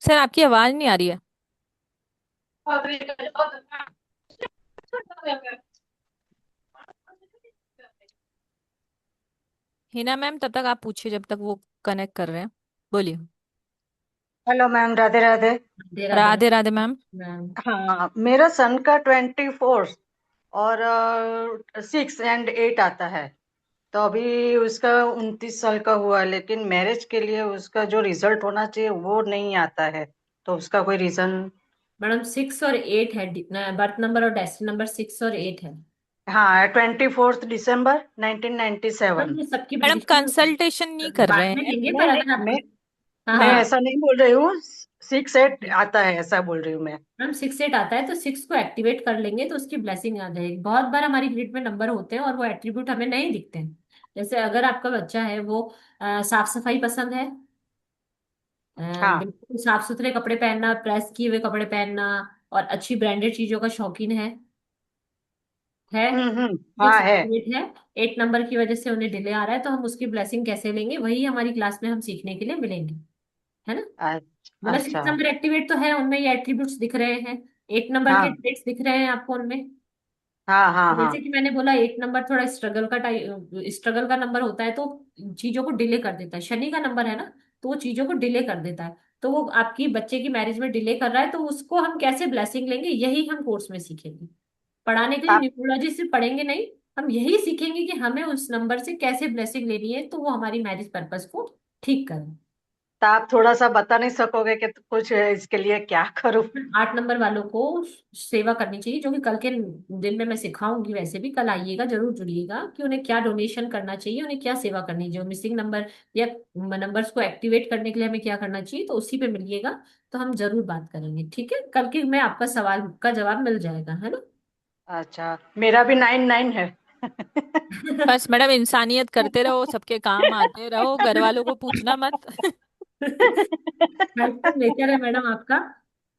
Sir आपकी आवाज नहीं आ रही है। हिना मैम, तब तक आप पूछिए जब तक वो कनेक्ट कर रहे हैं। बोलिए। Hello ma'am, Radhe Radhe. Radhe Radhe Radhe Radhe ma'am. Ma'am. हाँ, मेरा सन का 24 और 6 और 8 आता है। तो अभी उसका 29 साल का हुआ, लेकिन मैरिज के लिए उसका जो रिजल्ट होना चाहिए वो नहीं आता है। तो उसका कोई रीजन? मैडम 6 और 8 है, बर्थ नंबर और डेस्टिनी नंबर 6 और 8 है। हाँ, 24 दिसंबर 1997। मैडम ये सबकी मैडम प्रिडिक्शन कंसल्टेशन नहीं कर बाद रहे में हैं। लेंगे, नहीं पर नहीं, अगर मैं आपको। हाँ मैं हाँ। ऐसा नहीं बोल रही हूँ। 6 और 8 आता है ऐसा बोल रही हूँ मैं। मैम 6 और 8 आता है तो 6 को एक्टिवेट कर लेंगे तो उसकी ब्लेसिंग आ जाएगी। बहुत बार हमारी ग्रिड में नंबर होते हैं और वो एट्रीब्यूट हमें नहीं दिखते हैं। जैसे अगर आपका बच्चा है वो साफ सफाई पसंद है, हाँ। बिल्कुल साफ सुथरे कपड़े पहनना, प्रेस किए हुए कपड़े पहनना, और अच्छी ब्रांडेड चीजों का शौकीन है। हाँ सिक्स है। एक्टिवेट है। 8 नंबर की वजह से उन्हें डिले आ रहा है, तो हम उसकी ब्लेसिंग कैसे लेंगे वही हमारी क्लास में हम सीखने के लिए मिलेंगे, है ना। मतलब अच्छा। 6 नंबर एक्टिवेट तो है, उनमें ये एट्रीब्यूट्स दिख रहे हैं। 8 नंबर के हाँ ट्रेट्स दिख रहे हैं आपको उनमें। हाँ हाँ हाँ। जैसे कि मैंने बोला 8 नंबर थोड़ा स्ट्रगल का नंबर होता है, तो चीजों को डिले कर देता है। शनि का नंबर है ना, तो वो चीजों को डिले कर देता है। तो वो आपकी बच्चे की मैरिज में डिले कर रहा है, तो उसको हम कैसे ब्लेसिंग लेंगे यही हम कोर्स में सीखेंगे। पढ़ाने के लिए आप न्यूमरोलॉजी सिर्फ पढ़ेंगे नहीं, हम यही सीखेंगे कि हमें उस नंबर से कैसे ब्लेसिंग लेनी है तो वो हमारी मैरिज पर्पस को ठीक करे। तो आप थोड़ा सा बता नहीं सकोगे कि कुछ इसके लिए क्या करूं? 8 नंबर वालों को सेवा करनी चाहिए, जो कि कल के दिन में मैं सिखाऊंगी। वैसे भी कल आइएगा, जरूर जुड़िएगा कि उन्हें क्या डोनेशन करना चाहिए, उन्हें क्या सेवा करनी चाहिए, मिसिंग नंबर या नंबर्स को एक्टिवेट करने के लिए हमें क्या करना चाहिए, तो उसी पे मिलिएगा। तो हम जरूर बात करेंगे, ठीक है। कल के में आपका सवाल का जवाब मिल जाएगा, है ना। अच्छा, मेरा भी 9 9 है। बस मैडम इंसानियत करते रहो, सबके काम आते रहो, घर वालों को पूछना मत। हेल्थ का नेचर है मैडम आपका,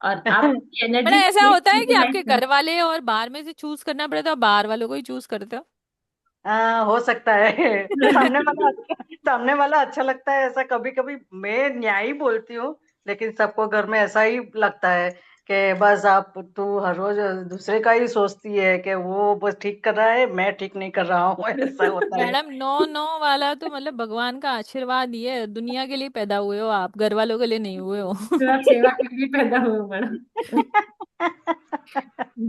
और आप मैडम एनर्जी ऐसा को होता है कि यूटिलाइज आपके कर। घर वाले और बाहर में से चूज करना पड़ता है, बाहर वालों को ही चूज करते हो। हो सकता है। सामने वाला अच्छा लगता है ऐसा। कभी कभी मैं न्याय बोलती हूँ, लेकिन सबको घर में ऐसा ही लगता है कि बस तू हर रोज दूसरे का ही सोचती है कि वो बस ठीक कर रहा है, मैं ठीक नहीं कर रहा हूँ। ऐसा होता है। मैडम 9 9 वाला तो मतलब भगवान का आशीर्वाद, ये दुनिया के लिए पैदा हुए हो आप, घर वालों के लिए नहीं हुए हो। तो आप सेवा के लिए पैदा हुए हो मैडम।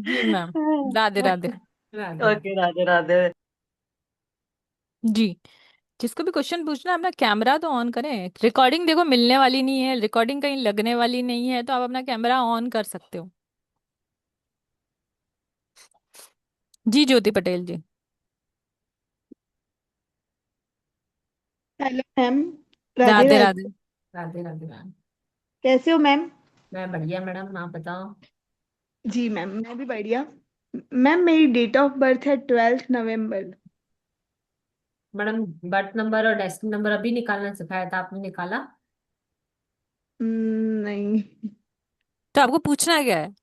जी मैम। राधे राधे। राधे राधे। ओके, राधे राधे। जी। जिसको भी क्वेश्चन पूछना है अपना कैमरा तो ऑन करें। रिकॉर्डिंग देखो मिलने वाली नहीं है, रिकॉर्डिंग कहीं लगने वाली नहीं है, तो आप अपना कैमरा ऑन कर सकते हो। जी Jyoti Patel ji. Hello ma'am. Radhe Radhe Radhe. Radhe. Radhe Radhe ma'am. कैसे हो मैम? मैं बढ़िया मैडम, आप बताओ। जी मैम, मैं भी बढ़िया। मैम मेरी डेट ऑफ बर्थ है 12 नवंबर। मैडम, बर्थ नंबर और डेस्टिनी नंबर अभी निकालना सिखाया था, आपने निकाला? नहीं। तो आपको पूछना क्या है?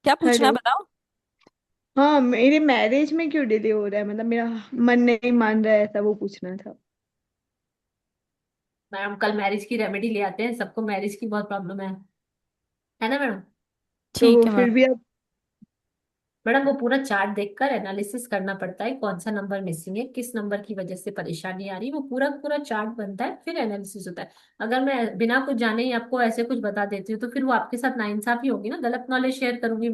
क्या पूछना है हेलो। बताओ। हाँ, मेरे मैरिज में क्यों डिले हो रहा है, मतलब मेरा मन नहीं मान रहा है, ऐसा वो पूछना था। मैडम, कल मैरिज की रेमेडी ले आते हैं, सबको मैरिज की बहुत प्रॉब्लम है ना मैडम? ठीक तो है फिर मैम। भी आप। मैडम, वो पूरा चार्ट देखकर एनालिसिस करना पड़ता है, कौन सा नंबर मिसिंग है, किस नंबर की वजह से परेशानी आ रही है, वो पूरा पूरा चार्ट बनता है, फिर एनालिसिस होता है। अगर मैं बिना कुछ जाने ही आपको ऐसे कुछ बता देती हूँ तो फिर वो आपके साथ नाइंसाफी होगी ना, गलत नॉलेज शेयर करूंगी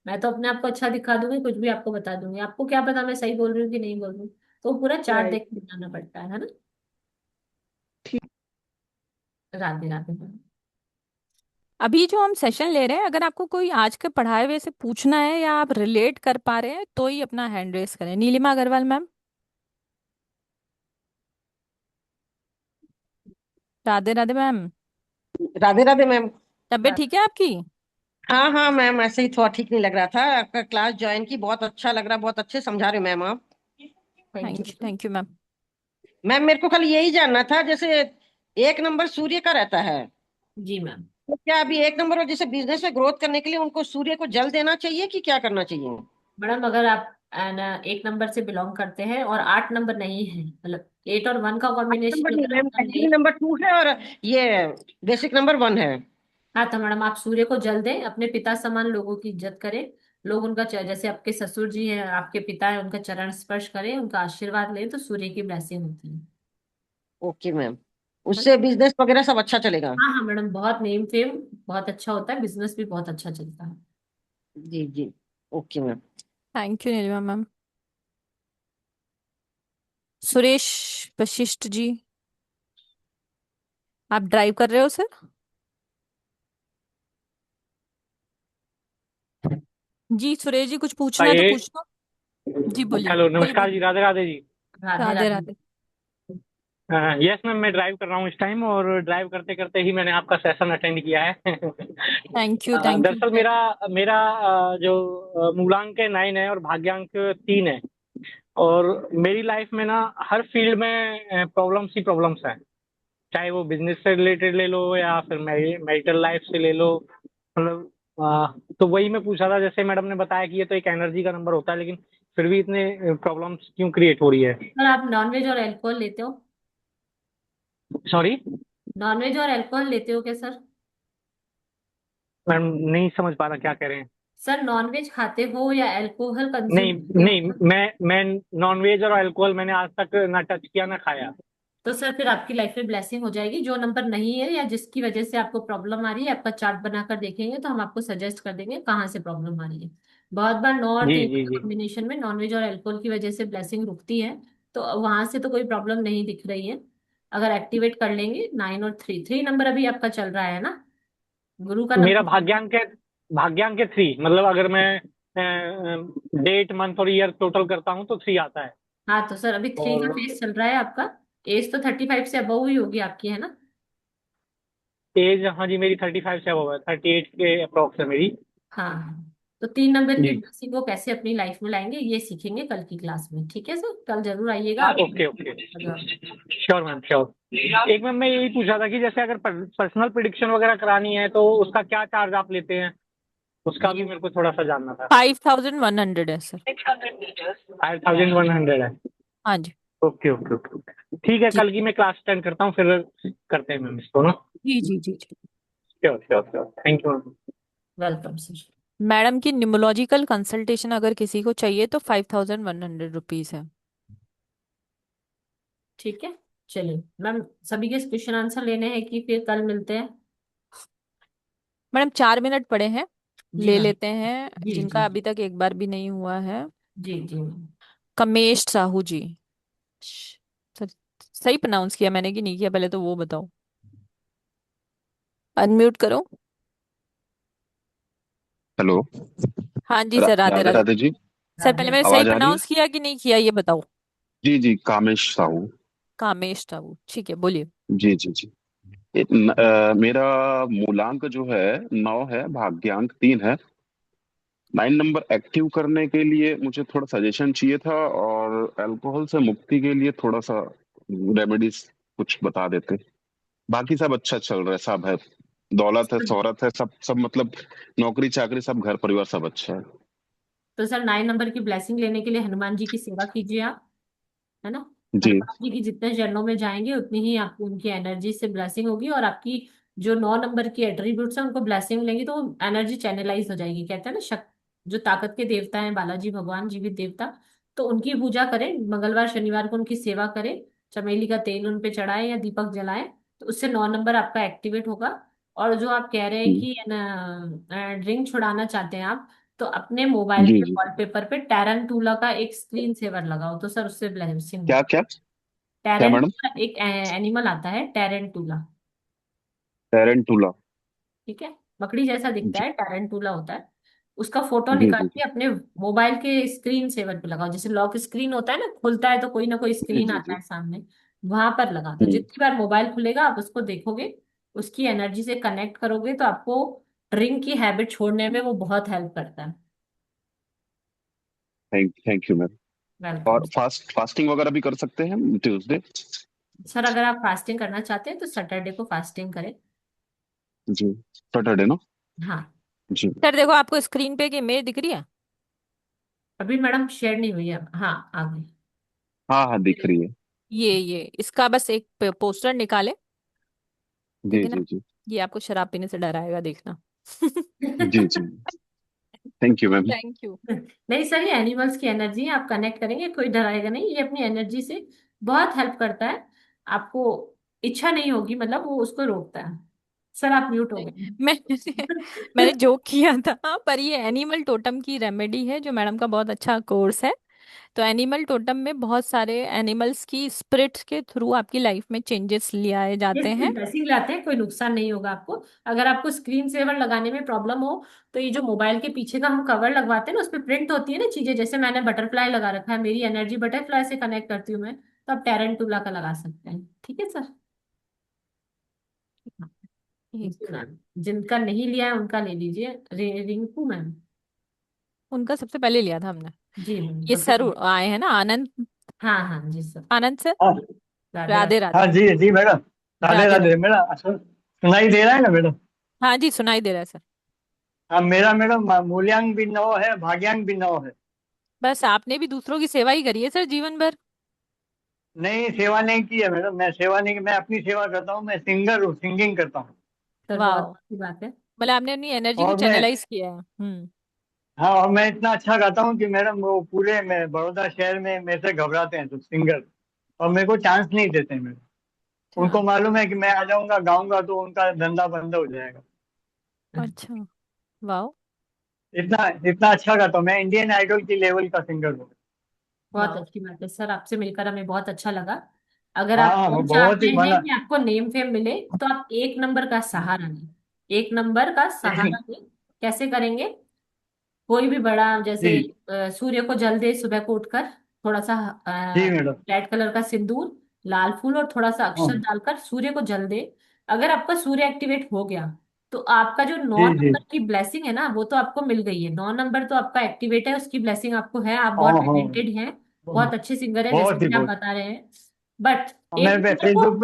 मैं तो अपने आप को अच्छा दिखा दूंगी, कुछ भी आपको बता दूंगी, आपको क्या पता मैं सही बोल रही हूँ कि नहीं बोल रही हूँ। तो वो पूरा चार्ट राइट। देख के बनाना पड़ता है ना। ठीक। राधे राधे मैम। अभी जो हम सेशन ले रहे हैं, अगर आपको कोई आज के पढ़ाए हुए से पूछना है या आप रिलेट कर पा रहे हैं तो ही अपना हैंड रेस करें। Nilima Agarwal ma'am. Radhe Radhe ma'am. Radhe Radhe ma'am. तबीयत ठीक है आपकी? हाँ हाँ मैम, ऐसे ही थोड़ा ठीक नहीं लग रहा था। आपका क्लास ज्वाइन की, बहुत अच्छा लग रहा, बहुत अच्छे समझा रहे हो मैम आप। Thank you. Thank you ma'am. Ma'am मेरे को खाली यही जानना था, जैसे एक नंबर सूर्य का रहता है, जी मैम। तो क्या अभी एक नंबर, और जैसे बिजनेस में ग्रोथ करने के लिए उनको सूर्य को जल देना चाहिए कि क्या करना चाहिए? मैडम, अगर आप एक नंबर से बिलोंग करते हैं और 8 नंबर नहीं है, मतलब 8 और 1 का आठ नंबर कॉम्बिनेशन नहीं अगर मैम, आपका एक्चुअली नहीं। नंबर 2 है और ये बेसिक नंबर 1 है। हाँ, तो मैडम आप सूर्य को जल दें, अपने पिता समान लोगों की इज्जत करें। लोग उनका जैसे आपके ससुर जी हैं, आपके पिता है, उनका चरण स्पर्श करें, उनका आशीर्वाद लें, तो सूर्य की ब्लेसिंग होती है। ओके मैम, उससे बिजनेस वगैरह सब अच्छा चलेगा? हाँ हाँ मैडम, बहुत नेम फेम बहुत अच्छा होता है, बिजनेस भी बहुत अच्छा चलता है। जी जी। Okay ma'am. Thank you Neelima ma'am. Suresh Vashishtha ji, आप ड्राइव कर रहे हो सर? जी सुरेश जी, कुछ पूछना है तो आइए। पूछ लो। जी बोलिए हेलो, बोलिए नमस्कार बोलिए। जी, राधे राधे जी। राधे राधे राधे। राधे। यस मैम, मैं ड्राइव कर रहा हूँ इस टाइम, और ड्राइव करते करते ही मैंने आपका सेशन अटेंड किया है। Thank you thank you. दरअसल मेरा मेरा जो मूलांक है 9 है और भाग्यांक 3 है। और मेरी लाइफ में ना हर फील्ड में प्रॉब्लम्स ही प्रॉब्लम्स हैं। चाहे वो बिजनेस से रिलेटेड ले लो या फिर मैरिटल लाइफ से ले लो। मतलब तो वही मैं पूछा था, जैसे मैडम ने बताया कि ये तो एक एनर्जी का नंबर होता है, लेकिन फिर भी इतने प्रॉब्लम्स क्यों क्रिएट हो रही है? सर, आप नॉनवेज और अल्कोहल लेते हो? सॉरी नॉनवेज और अल्कोहल लेते हो क्या सर? मैम, नहीं समझ पा रहा क्या कह रहे हैं। सर, नॉनवेज खाते हो या अल्कोहल कंज्यूम नहीं करते हो? नहीं, मैं नॉनवेज और अल्कोहल मैंने आज तक ना टच किया ना खाया। तो सर फिर आपकी लाइफ में ब्लेसिंग हो जाएगी। जो नंबर नहीं है या जिसकी वजह से आपको प्रॉब्लम आ रही है, आपका चार्ट बनाकर देखेंगे तो हम आपको सजेस्ट कर देंगे कहाँ से प्रॉब्लम आ रही है। बहुत बार 9 और जी 3 जी के जी। कॉम्बिनेशन में नॉनवेज और अल्कोहल की वजह से ब्लेसिंग रुकती है। तो वहां से तो कोई प्रॉब्लम नहीं दिख रही है। अगर एक्टिवेट कर लेंगे 9 और 3, 3 नंबर अभी आपका चल रहा है ना, गुरु का मेरा नंबर। भाग्यांक है 3, मतलब अगर मैं डेट मंथ और ईयर टोटल करता हूँ तो 3 आता है। हाँ, तो सर अभी 3 का और फेस चल रहा है आपका। एज तो 35 से अबव ही होगी आपकी, है ना? एज, हाँ जी, मेरी 35 से अब है, 38 के अप्रोक्स है मेरी। हाँ, तो 3 नंबर की जी। ब्लेसिंग को कैसे अपनी लाइफ में लाएंगे ये सीखेंगे कल की क्लास में। ठीक है सर, कल जरूर आइएगा आप। Okay okay. Sure ma'am, sure. एक मैम, मैं यही पूछा था कि जैसे अगर पर्सनल प्रिडिक्शन वगैरह करानी है तो उसका क्या चार्ज आप लेते हैं? उसका भी ये मेरे को थोड़ा सा जानना था। 5100 है सर। 5100 है। हाँ जी। ओके ओके ओके, ठीक है, जी कल की मैं क्लास अटेंड करता हूँ, फिर करते हैं मैम इसको ना। जी जी जी जी। Sure sure sure, thank you ma'am. Welcome sir. Madam की न्यूमोलॉजिकल कंसल्टेशन अगर किसी को चाहिए तो 5100 रुपीज है। ठीक है, चलिए मैम, सभी के क्वेश्चन आंसर लेने हैं कि फिर कल मिलते हैं? मैडम 4 मिनट पड़े हैं, जी ले मैम। लेते हैं जी जी जिनका अभी तक एक बार भी नहीं हुआ है। जी जी मैम। कमेश साहू जी। सर, सही प्रोनाउंस किया मैंने कि नहीं किया, पहले तो वो बताओ। अनम्यूट करो। हेलो। हाँ जी सर, राधे राधे राधे। राधे जी। सर पहले मैंने सही आवाज आ रही है? प्रोनाउंस किया कि नहीं किया ये बताओ। जी जी, कामेश साहू। कामेश टाबू, ठीक है, बोलिए। जी जी जी। मेरा मूलांक जो है 9 है, भाग्यांक 3 है। 9 नंबर एक्टिव करने के लिए मुझे थोड़ा सजेशन चाहिए था, और अल्कोहल से मुक्ति के लिए थोड़ा सा रेमेडीज कुछ बता देते। बाकी सब अच्छा चल रहा है, सब है, दौलत है, शोहरत है, सब सब मतलब नौकरी चाकरी सब, घर परिवार सब अच्छा है। तो सर 9 नंबर की ब्लेसिंग लेने के लिए हनुमान जी की सेवा कीजिए आप, है ना। जी हनुमान जी की जितने चरणों में जाएंगे उतनी ही आपको उनकी एनर्जी से ब्लेसिंग होगी, और आपकी जो 9 नंबर की एट्रीब्यूट्स हैं उनको ब्लेसिंग लेंगी तो एनर्जी चैनलाइज हो जाएगी। कहते हैं ना, जो ताकत के देवता हैं बालाजी भगवान जीवित देवता, तो उनकी पूजा करें, मंगलवार शनिवार को उनकी सेवा करें, चमेली का तेल उन पे चढ़ाएं या दीपक जलाएं, तो उससे 9 नंबर आपका एक्टिवेट होगा। और जो आप कह रहे हैं जी कि ड्रिंक छुड़ाना चाहते हैं आप, तो अपने मोबाइल जी के जी। वॉलपेपर पे टैरंटूला का एक स्क्रीन सेवर लगाओ, तो सर उससे ब्लेसिंग क्या होगी। क्या क्या मैडम? टैरेंटूला एक एनिमल आता है, टैरेंटूला। टेरेंटुला। ठीक है, मकड़ी जैसा दिखता जी है, टैरेंटूला होता है। उसका फोटो जी निकाल जी के अपने मोबाइल के स्क्रीन सेवर पे लगाओ। जैसे लॉक स्क्रीन होता है ना, खुलता है तो कोई ना कोई जी स्क्रीन जी आता जी। है सामने, वहां पर लगा दो। हम्म। जितनी बार मोबाइल खुलेगा आप उसको देखोगे, उसकी एनर्जी से कनेक्ट करोगे, तो आपको ड्रिंक की हैबिट छोड़ने में वो बहुत हेल्प करता है। Thank you ma'am. वेलकम। और फास्टिंग वगैरह भी कर सकते हैं हम ट्यूसडे? सर अगर आप फास्टिंग करना चाहते हैं तो सैटरडे को फास्टिंग करें। जी, सैटरडे ना? हाँ। जी। सर देखो, आपको स्क्रीन पे एक इमेज दिख रही है? अभी मैडम शेयर नहीं हुई है, हाँ आ गई। हाँ हाँ, दिख रही है। ये इसका बस एक पोस्टर निकाले, ठीक जी है ना। जी जी। ये आपको शराब पीने से डराएगा, देखना। जी जी। Thank you ma'am. Thank you. नहीं सर, ये एनिमल्स की एनर्जी है, आप कनेक्ट करेंगे कोई डराएगा नहीं, ये अपनी एनर्जी से बहुत हेल्प करता है आपको। इच्छा नहीं होगी मतलब वो उसको रोकता है। सर आप म्यूट हो गए। मैं मैंने जोक किया था, पर ये एनिमल टोटम की रेमेडी है जो मैडम का बहुत अच्छा कोर्स है। तो एनिमल टोटम में बहुत सारे एनिमल्स की स्पिरिट्स के थ्रू आपकी लाइफ में चेंजेस ले आए ये जाते सिर्फ हैं। ड्रेसिंग लाते हैं, कोई नुकसान नहीं होगा आपको। अगर आपको स्क्रीन सेवर लगाने में प्रॉब्लम हो, तो ये जो मोबाइल के पीछे का हम कवर लगवाते हैं ना, उस पर प्रिंट होती है ना चीजें, जैसे मैंने बटरफ्लाई लगा रखा है, मेरी एनर्जी बटरफ्लाई से कनेक्ट करती हूँ मैं, तो आप टैरेंटुला का लगा सकते हैं। ठीक है सर। जी एक मैम, जिनका नहीं लिया है उनका ले लीजिए। रिंकू मैम। उनका सबसे पहले लिया था हमने। जी मैम ये सबसे सर पहले। आए हैं ना, आनंद। हाँ हाँ जी सर। आनंद सर। हाँ राधे राधे राधे। हाँ, राधे। जी जी मैडम। राधे राधे राधे राधे। मेरा सुनाई दे रहा है ना मैडम? हाँ जी, सुनाई दे रहा है सर। हाँ, मेरा मैडम मूल्यांक भी 9 है, भाग्यांक भी 9 है। बस आपने भी दूसरों की सेवा ही करी है सर जीवन भर। नहीं, सेवा नहीं की है मैडम, मैं सेवा नहीं की, मैं अपनी सेवा करता हूँ, मैं सिंगर हूँ, सिंगिंग करता हूँ। सर बहुत वाह, अच्छी बात है। मतलब आपने अपनी एनर्जी को और मैं, चैनलाइज किया है। हम्म। हाँ, और मैं इतना अच्छा गाता हूँ कि मैडम वो पूरे में बड़ौदा शहर में मेरे से घबराते हैं तो सिंगर, और मेरे को चांस नहीं देते हैं मैडम। अच्छा। उनको मालूम है कि मैं आ जाऊंगा गाऊंगा तो उनका धंधा बंद हो जाएगा। अच्छा। वाह। इतना इतना अच्छा गाता हूँ मैं, इंडियन आइडल की लेवल का सिंगर हूँ। बहुत वाह। अच्छी बात है सर, आपसे मिलकर हमें बहुत अच्छा लगा। अगर आप हाँ, और बहुत चाहते ही हैं बना। कि आपको नेम फेम मिले, तो आप 1 नंबर का सहारा लें। 1 नंबर का सहारा लें। कैसे करेंगे? कोई भी बड़ा, जैसे जी सूर्य को जल दे सुबह को उठकर, थोड़ा सा जी मैडम। रेड कलर का सिंदूर, लाल फूल और थोड़ा सा हाँ, अक्षत डालकर सूर्य को जल दे। अगर आपका सूर्य एक्टिवेट हो गया, तो आपका जो नौ जी जी। नंबर की ब्लेसिंग है ना, वो तो आपको मिल गई है। 9 नंबर तो आपका एक्टिवेट है, उसकी ब्लेसिंग आपको है, आप हाँ बहुत हाँ, टैलेंटेड हैं, बहुत अच्छे सिंगर हैं जैसे बहुत ही कि आप बहुत। बता रहे हैं। बट और एक मैं नंबर को, फेसबुक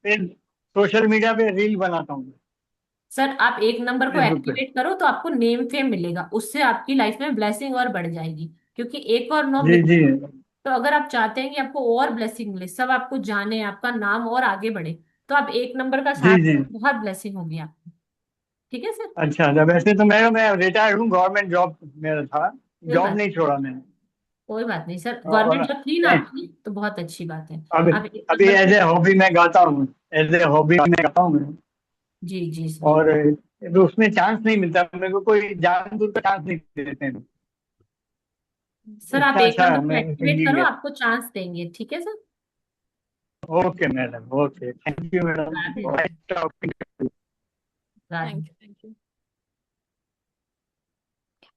पे सोशल मीडिया पे रील बनाता हूँ। सर आप 1 नंबर को फेसबुक पे। एक्टिवेट करो तो आपको नेम फेम मिलेगा, उससे आपकी लाइफ में ब्लेसिंग और बढ़ जाएगी। क्योंकि 1 और 9 जी मिल, जी। तो अगर आप चाहते हैं कि आपको और ब्लेसिंग मिले, सब आपको जाने, आपका नाम और आगे बढ़े, तो आप 1 नंबर का जी साथ, जी। बहुत ब्लेसिंग होगी आपको। ठीक है सर। अच्छा अच्छा, वैसे तो मैं रिटायर्ड हूँ, गवर्नमेंट जॉब मेरा था, कोई जॉब बात, नहीं छोड़ा मैंने। कोई बात नहीं सर, और गवर्नमेंट जॉब थी ना आपकी तो बहुत अच्छी बात है। अभी आप एक अभी नंबर एज पे। ए हॉबी मैं गाता हूँ, एज ए हॉबी मैं गाता हूँ मैं। जी जी सर। और उसमें चांस नहीं मिलता मेरे को, कोई जान दूर का चांस नहीं देते हैं। सर आप इतना एक अच्छा नंबर को मैं एक्टिवेट सिंगिंग करो, है। आपको चांस देंगे। ठीक है sir. Okay madam, okay, thank you Radhe madam. Radhe. Radhe. Thank you. Thank you.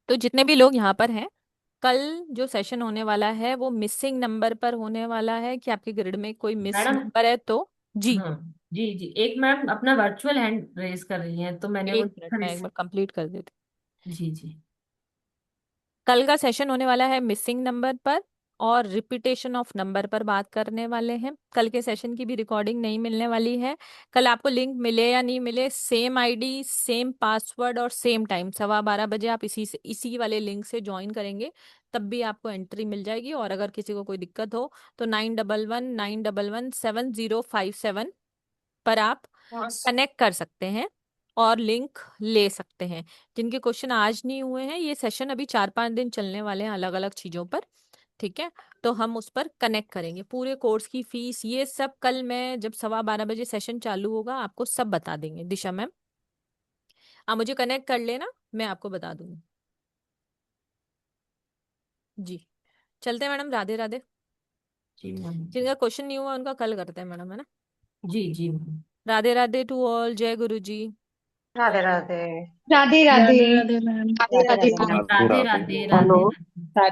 तो जितने भी लोग यहाँ पर हैं, कल जो सेशन होने वाला है वो मिसिंग नंबर पर होने वाला है कि आपके ग्रिड में कोई मिस मैडम। नंबर है तो जी। हाँ जी जी, एक मैम अपना वर्चुअल हैंड रेज कर रही हैं, तो मैंने वो एक मिनट मैं एक जी बार कंप्लीट कर देती जी। हूँ। कल का सेशन होने वाला है मिसिंग नंबर पर और रिपीटेशन ऑफ नंबर पर बात करने वाले हैं। कल के सेशन की भी रिकॉर्डिंग नहीं मिलने वाली है। कल आपको लिंक मिले या नहीं मिले, सेम आईडी सेम पासवर्ड और सेम टाइम 12:15 बजे आप इसी वाले लिंक से ज्वाइन करेंगे, तब भी आपको एंट्री मिल जाएगी। और अगर किसी को कोई दिक्कत हो तो 9119117057 पर आप कनेक्ट कर सकते हैं और लिंक ले सकते हैं। जिनके क्वेश्चन आज नहीं हुए हैं, ये सेशन अभी 4-5 दिन चलने वाले हैं अलग अलग चीजों पर, ठीक है। तो हम उस पर कनेक्ट करेंगे। पूरे कोर्स की फीस ये सब कल मैं जब 12:15 बजे सेशन चालू होगा आपको सब बता देंगे। दिशा मैम आप मुझे कनेक्ट कर लेना, मैं आपको बता दूंगी। जी चलते हैं मैडम, राधे राधे। जी मैम। जिनका क्वेश्चन नहीं हुआ उनका कल करते हैं मैडम, है ना। जी जी ma'am. Radhe Radhe to all, जय गुरु जी। राधे राधे। राधे राधे। राधे मैम। राधे राधे राधे राधे राधे। राधे राधे हेलो। राधे।